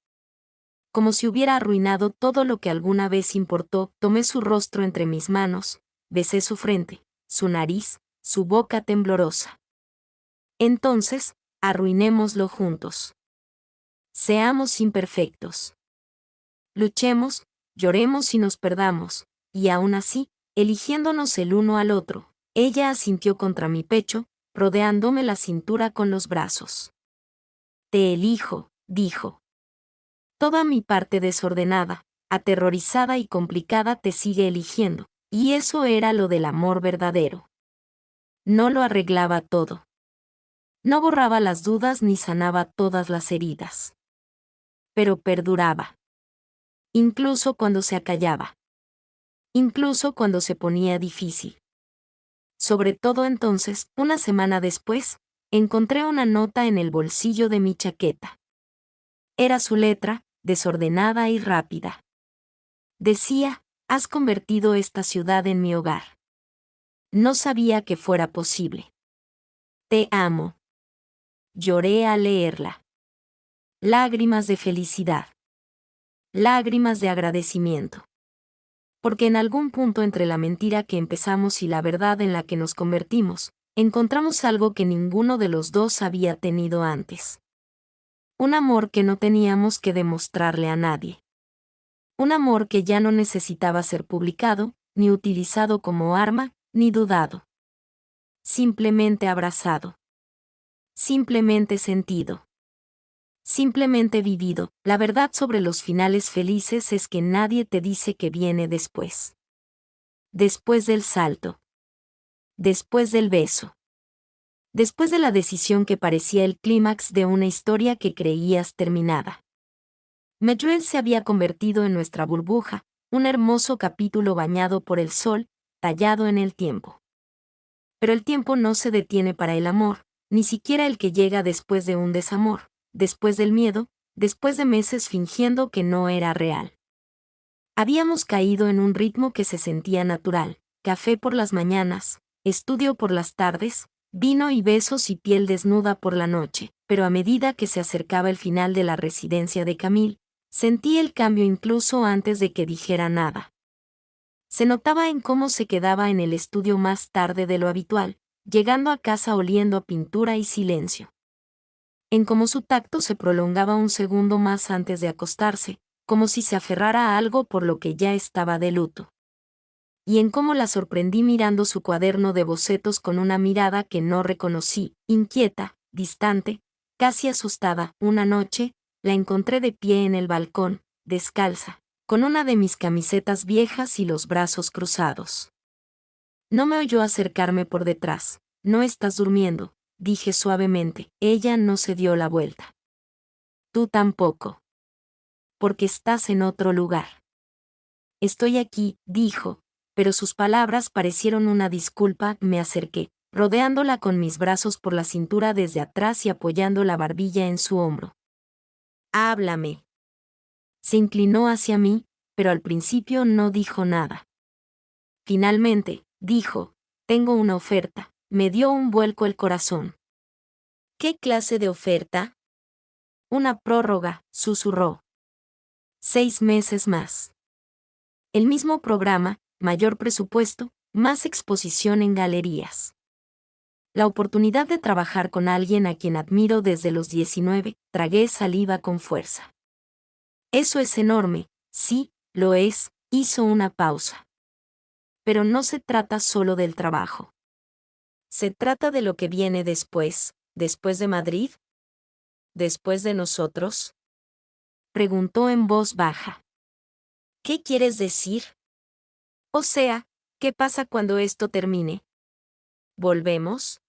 [SPEAKER 1] Como si hubiera arruinado todo lo que alguna vez importó. Tomé su rostro entre mis manos, besé su frente, su nariz, su boca temblorosa. Entonces, arruinémoslo juntos. Seamos imperfectos. Luchemos, lloremos y nos perdamos, y aún así, eligiéndonos el uno al otro. Ella asintió contra mi pecho, rodeándome la cintura con los brazos. Te elijo, dijo. Toda mi parte desordenada, aterrorizada y complicada te sigue eligiendo, y eso era lo del amor verdadero. No lo arreglaba todo. No borraba las dudas ni sanaba todas las heridas. Pero perduraba. Incluso cuando se acallaba. Incluso cuando se ponía difícil. Sobre todo entonces, una semana después, encontré una nota en el bolsillo de mi chaqueta. Era su letra, desordenada y rápida. Decía, has convertido esta ciudad en mi hogar. No sabía que fuera posible. Te amo. Lloré al leerla. Lágrimas de felicidad. Lágrimas de agradecimiento. Porque en algún punto entre la mentira que empezamos y la verdad en la que nos convertimos, encontramos algo que ninguno de los dos había tenido antes. Un amor que no teníamos que demostrarle a nadie. Un amor que ya no necesitaba ser publicado, ni utilizado como arma, ni dudado. Simplemente abrazado. Simplemente sentido. Simplemente vivido. La verdad sobre los finales felices es que nadie te dice que viene después. Después del salto. Después del beso. Después de la decisión que parecía el clímax de una historia que creías terminada. Medjugorje se había convertido en nuestra burbuja, un hermoso capítulo bañado por el sol, tallado en el tiempo. Pero el tiempo no se detiene para el amor, ni siquiera el que llega después de un desamor, después del miedo, después de meses fingiendo que no era real. Habíamos caído en un ritmo que se sentía natural, café por las mañanas, estudio por las tardes, vino y besos y piel desnuda por la noche, pero a medida que se acercaba el final de la residencia de Camille, sentí el cambio incluso antes de que dijera nada. Se notaba en cómo se quedaba en el estudio más tarde de lo habitual, llegando a casa oliendo a pintura y silencio. En cómo su tacto se prolongaba un segundo más antes de acostarse, como si se aferrara a algo por lo que ya estaba de luto. Y en cómo la sorprendí mirando su cuaderno de bocetos con una mirada que no reconocí, inquieta, distante, casi asustada. Una noche, la encontré de pie en el balcón, descalza, con una de mis camisetas viejas y los brazos cruzados. No me oyó acercarme por detrás. No estás durmiendo, dije suavemente. Ella no se dio la vuelta. Tú tampoco. Porque estás en otro lugar. Estoy aquí, dijo, pero sus palabras parecieron una disculpa. Me acerqué, rodeándola con mis brazos por la cintura desde atrás y apoyando la barbilla en su hombro. Háblame. Se inclinó hacia mí, pero al principio no dijo nada. Finalmente, dijo, tengo una oferta. Me dio un vuelco el corazón. ¿Qué clase de oferta? Una prórroga, susurró. 6 meses más. El mismo programa, mayor presupuesto, más exposición en galerías. La oportunidad de trabajar con alguien a quien admiro desde los 19, tragué saliva con fuerza. Eso es enorme, sí, lo es, hizo una pausa. Pero no se trata solo del trabajo. Se trata de lo que viene después de Madrid. ¿Después de nosotros? Preguntó en voz baja. ¿Qué quieres decir? O sea, ¿qué pasa cuando esto termine? ¿Volvemos?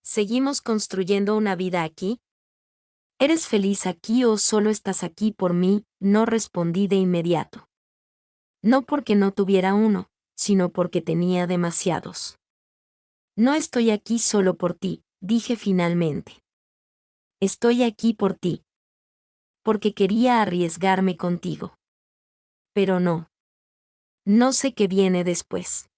[SPEAKER 1] ¿Seguimos construyendo una vida aquí? ¿Eres feliz aquí o solo estás aquí por mí? No respondí de inmediato. No porque no tuviera uno, sino porque tenía demasiados. No estoy aquí solo por ti, dije finalmente. Estoy aquí por ti. Porque quería arriesgarme contigo. Pero no. No sé qué viene después.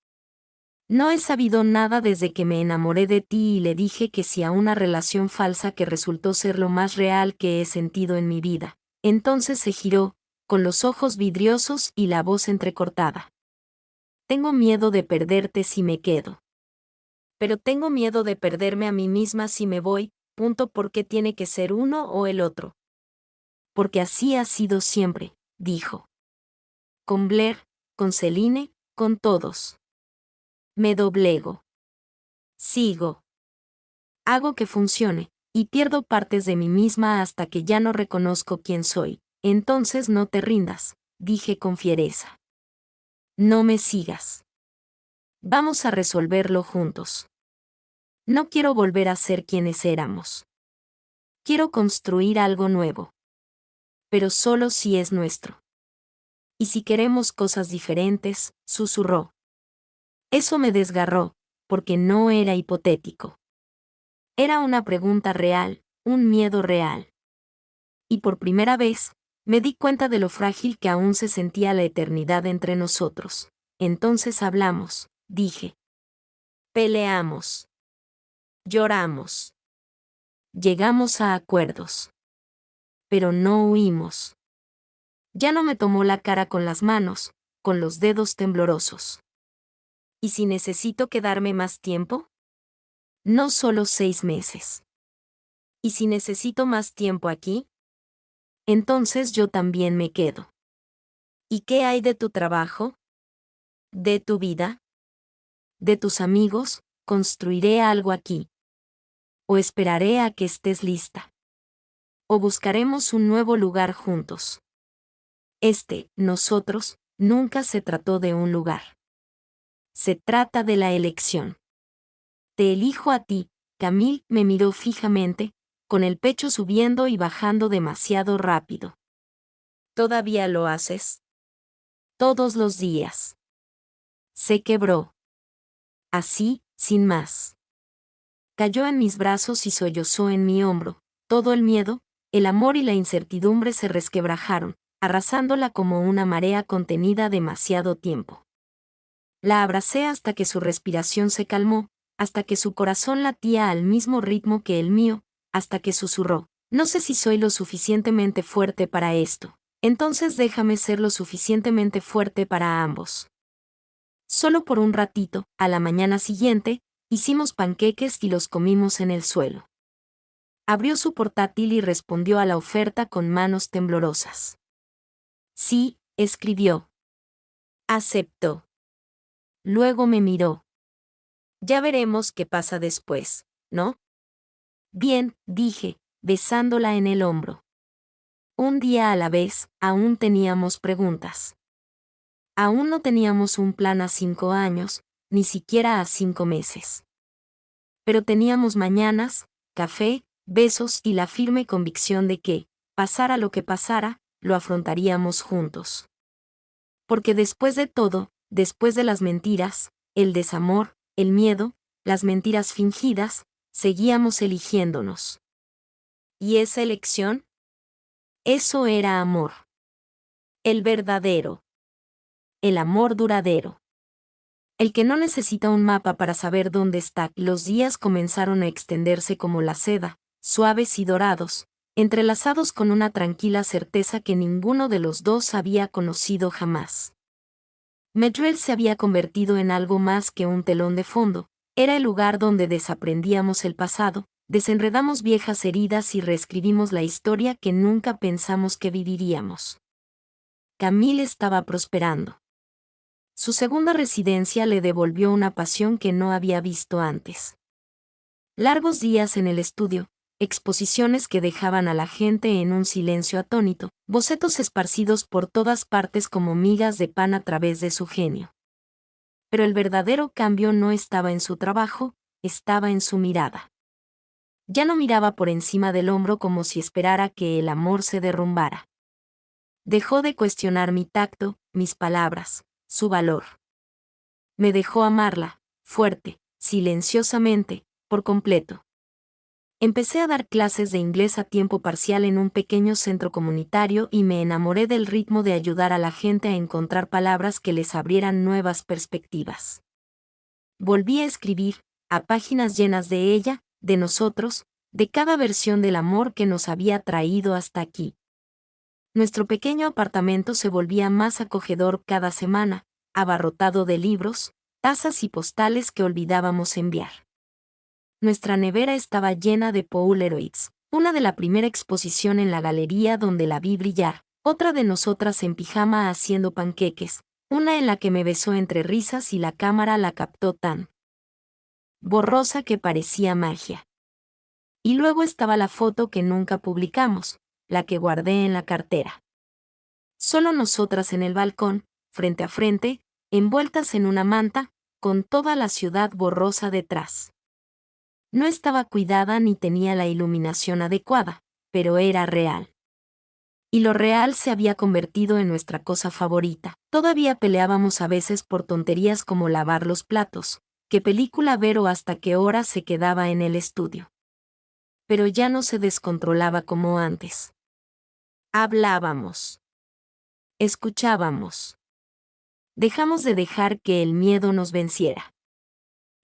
[SPEAKER 1] No he sabido nada desde que me enamoré de ti y le dije que sí a una relación falsa que resultó ser lo más real que he sentido en mi vida. Entonces se giró, con los ojos vidriosos y la voz entrecortada. Tengo miedo de perderte si me quedo. Pero tengo miedo de perderme a mí misma si me voy, ¿por qué tiene que ser uno o el otro? Porque así ha sido siempre, dijo. Con Blair, con Celine, con todos. Me doblego. Sigo. Hago que funcione, y pierdo partes de mí misma hasta que ya no reconozco quién soy. Entonces no te rindas, dije con fiereza. No me sigas. Vamos a resolverlo juntos. No quiero volver a ser quienes éramos. Quiero construir algo nuevo. Pero solo si es nuestro. Y si queremos cosas diferentes, susurró. Eso me desgarró, porque no era hipotético. Era una pregunta real, un miedo real. Y por primera vez, me di cuenta de lo frágil que aún se sentía la eternidad entre nosotros. Entonces hablamos, dije. Peleamos. Lloramos. Llegamos a acuerdos. Pero no huimos. Ya no me tomó la cara con las manos, con los dedos temblorosos. ¿Y si necesito quedarme más tiempo? No solo 6 meses. ¿Y si necesito más tiempo aquí? Entonces yo también me quedo. ¿Y qué hay de tu trabajo? ¿De tu vida? ¿De tus amigos? ¿Construiré algo aquí? ¿O esperaré a que estés lista? ¿O buscaremos un nuevo lugar juntos? Nosotros, nunca se trató de un lugar. Se trata de la elección. Te elijo a ti. Camille me miró fijamente, con el pecho subiendo y bajando demasiado rápido. ¿Todavía lo haces? Todos los días. Se quebró. Así, sin más. Cayó en mis brazos y sollozó en mi hombro. Todo el miedo, el amor y la incertidumbre se resquebrajaron, arrasándola como una marea contenida demasiado tiempo. La abracé hasta que su respiración se calmó, hasta que su corazón latía al mismo ritmo que el mío, hasta que susurró, no sé si soy lo suficientemente fuerte para esto. Entonces déjame ser lo suficientemente fuerte para ambos. Solo por un ratito, a la mañana siguiente, hicimos panqueques y los comimos en el suelo. Abrió su portátil y respondió a la oferta con manos temblorosas. Sí, escribió. Aceptó. Luego me miró. Ya veremos qué pasa después, ¿no? Bien, dije, besándola en el hombro. Un día a la vez, aún teníamos preguntas. Aún no teníamos un plan a 5 años, ni siquiera a 5 meses. Pero teníamos mañanas, café, besos y la firme convicción de que, pasara lo que pasara, lo afrontaríamos juntos. Porque después de todo, después de las mentiras, el desamor, el miedo, las mentiras fingidas, seguíamos eligiéndonos. ¿Y esa elección? Eso era amor. El verdadero. El amor duradero. El que no necesita un mapa para saber dónde está. Los días comenzaron a extenderse como la seda, suaves y dorados, entrelazados con una tranquila certeza que ninguno de los dos había conocido jamás. Medrell se había convertido en algo más que un telón de fondo, era el lugar donde desaprendíamos el pasado, desenredamos viejas heridas y reescribimos la historia que nunca pensamos que viviríamos. Camille estaba prosperando. Su segunda residencia le devolvió una pasión que no había visto antes. Largos días en el estudio, exposiciones que dejaban a la gente en un silencio atónito, bocetos esparcidos por todas partes como migas de pan a través de su genio. Pero el verdadero cambio no estaba en su trabajo, estaba en su mirada. Ya no miraba por encima del hombro como si esperara que el amor se derrumbara. Dejó de cuestionar mi tacto, mis palabras, su valor. Me dejó amarla, fuerte, silenciosamente, por completo. Empecé a dar clases de inglés a tiempo parcial en un pequeño centro comunitario y me enamoré del ritmo de ayudar a la gente a encontrar palabras que les abrieran nuevas perspectivas. Volví a escribir, a páginas llenas de ella, de nosotros, de cada versión del amor que nos había traído hasta aquí. Nuestro pequeño apartamento se volvía más acogedor cada semana, abarrotado de libros, tazas y postales que olvidábamos enviar. Nuestra nevera estaba llena de Polaroids, una de la primera exposición en la galería donde la vi brillar, otra de nosotras en pijama haciendo panqueques, una en la que me besó entre risas y la cámara la captó tan borrosa que parecía magia. Y luego estaba la foto que nunca publicamos, la que guardé en la cartera. Solo nosotras en el balcón, frente a frente, envueltas en una manta, con toda la ciudad borrosa detrás. No estaba cuidada ni tenía la iluminación adecuada, pero era real. Y lo real se había convertido en nuestra cosa favorita. Todavía peleábamos a veces por tonterías como lavar los platos, qué película ver o hasta qué hora se quedaba en el estudio. Pero ya no se descontrolaba como antes. Hablábamos. Escuchábamos. Dejamos de dejar que el miedo nos venciera.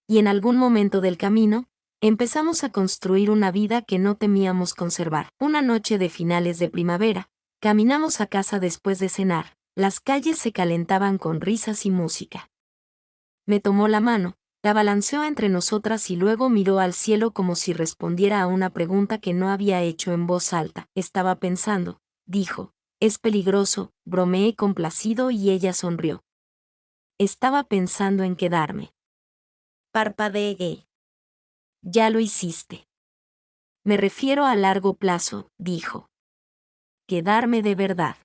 [SPEAKER 1] Y en algún momento del camino, empezamos a construir una vida que no temíamos conservar. Una noche de finales de primavera, caminamos a casa después de cenar, las calles se calentaban con risas y música. Me tomó la mano, la balanceó entre nosotras y luego miró al cielo como si respondiera a una pregunta que no había hecho en voz alta. Estaba pensando, dijo, es peligroso, bromeé complacido y ella sonrió. Estaba pensando en quedarme. Parpadeé. Ya lo hiciste. Me refiero a largo plazo, dijo. Quedarme de verdad.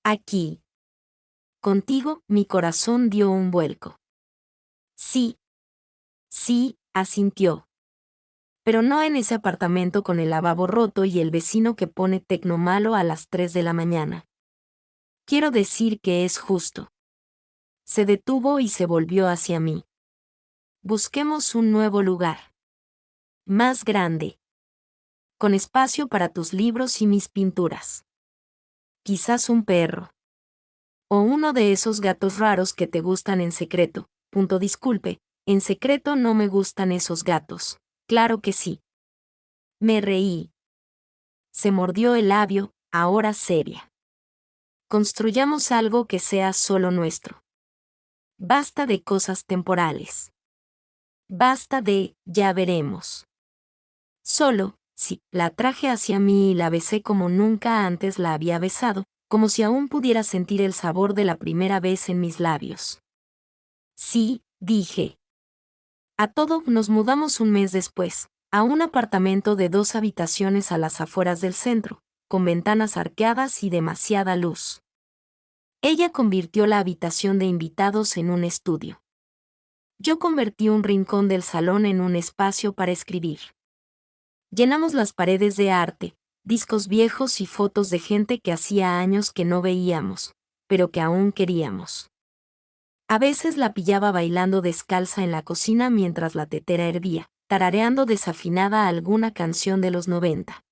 [SPEAKER 1] Aquí. Contigo, mi corazón dio un vuelco. Sí. Sí, asintió. Pero no en ese apartamento con el lavabo roto y el vecino que pone tecno malo a las 3 de la mañana. Quiero decir que es justo. Se detuvo y se volvió hacia mí. Busquemos un nuevo lugar. Más grande. Con espacio para tus libros y mis pinturas. Quizás un perro. O uno de esos gatos raros que te gustan en secreto. Disculpe, en secreto no me gustan esos gatos. Claro que sí. Me reí. Se mordió el labio, ahora seria. Construyamos algo que sea solo nuestro. Basta de cosas temporales. Basta de, ya veremos. Solo, sí, la traje hacia mí y la besé como nunca antes la había besado, como si aún pudiera sentir el sabor de la primera vez en mis labios. Sí, dije. A todo nos mudamos un mes después, a un apartamento de 2 habitaciones a las afueras del centro, con ventanas arqueadas y demasiada luz. Ella convirtió la habitación de invitados en un estudio. Yo convertí un rincón del salón en un espacio para escribir. Llenamos las paredes de arte, discos viejos y fotos de gente que hacía años que no veíamos, pero que aún queríamos. A veces la pillaba bailando descalza en la cocina mientras la tetera hervía, tarareando desafinada alguna canción de los 90.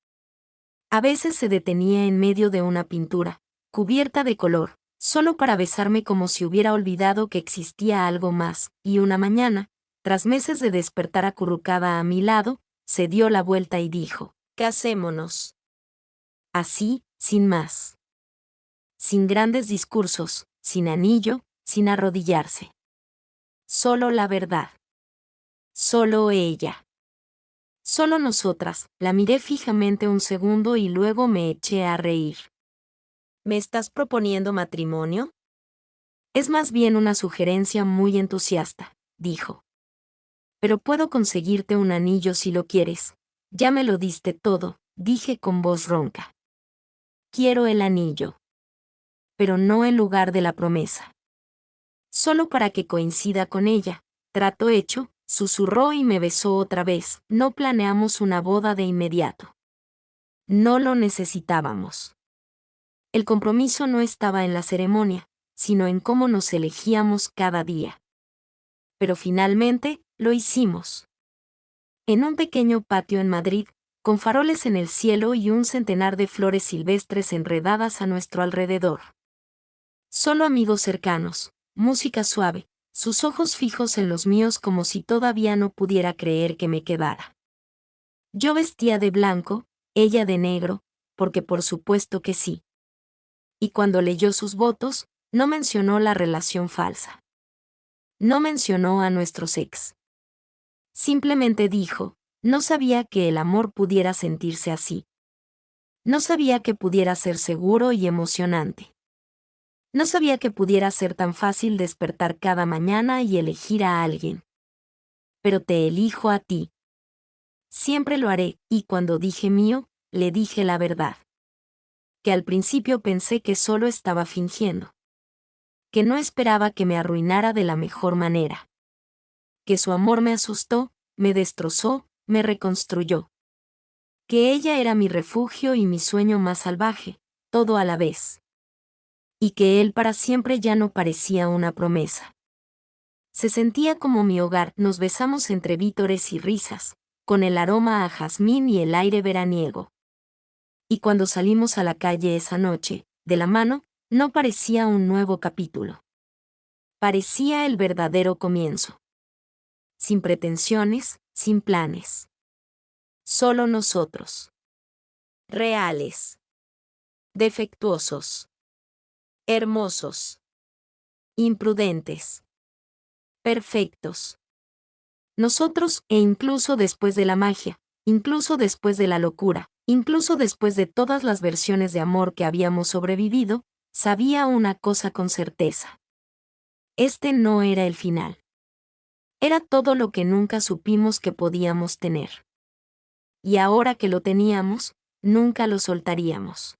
[SPEAKER 1] A veces se detenía en medio de una pintura, cubierta de color, solo para besarme como si hubiera olvidado que existía algo más, y una mañana, tras meses de despertar acurrucada a mi lado, se dio la vuelta y dijo, casémonos. Así, sin más. Sin grandes discursos, sin anillo, sin arrodillarse. Solo la verdad. Solo ella. Solo nosotras. La miré fijamente un segundo y luego me eché a reír. ¿Me estás proponiendo matrimonio? Es más bien una sugerencia muy entusiasta, dijo. Pero puedo conseguirte un anillo si lo quieres. Ya me lo diste todo, dije con voz ronca. Quiero el anillo. Pero no en lugar de la promesa. Solo para que coincida con ella. Trato hecho, susurró y me besó otra vez. No planeamos una boda de inmediato. No lo necesitábamos. El compromiso no estaba en la ceremonia, sino en cómo nos elegíamos cada día. Pero finalmente, lo hicimos. En un pequeño patio en Madrid, con faroles en el cielo y un centenar de flores silvestres enredadas a nuestro alrededor. Solo amigos cercanos, música suave, sus ojos fijos en los míos como si todavía no pudiera creer que me quedara. Yo vestía de blanco, ella de negro, porque por supuesto que sí. Y cuando leyó sus votos, no mencionó la relación falsa. No mencionó a nuestros ex. Simplemente dijo, no sabía que el amor pudiera sentirse así. No sabía que pudiera ser seguro y emocionante. No sabía que pudiera ser tan fácil despertar cada mañana y elegir a alguien. Pero te elijo a ti. Siempre lo haré, y cuando dije mío, le dije la verdad. Que al principio pensé que solo estaba fingiendo. Que no esperaba que me arruinara de la mejor manera. Que su amor me asustó, me destrozó, me reconstruyó. Que ella era mi refugio y mi sueño más salvaje, todo a la vez. Y que él para siempre ya no parecía una promesa. Se sentía como mi hogar, nos besamos entre vítores y risas, con el aroma a jazmín y el aire veraniego. Y cuando salimos a la calle esa noche, de la mano, no parecía un nuevo capítulo. Parecía el verdadero comienzo. Sin pretensiones, sin planes. Solo nosotros. Reales. Defectuosos. Hermosos. Imprudentes. Perfectos. Nosotros, e incluso después de la magia, incluso después de la locura, incluso después de todas las versiones de amor que habíamos sobrevivido, sabía una cosa con certeza. Este no era el final. Era todo lo que nunca supimos que podíamos tener. Y ahora que lo teníamos, nunca lo soltaríamos.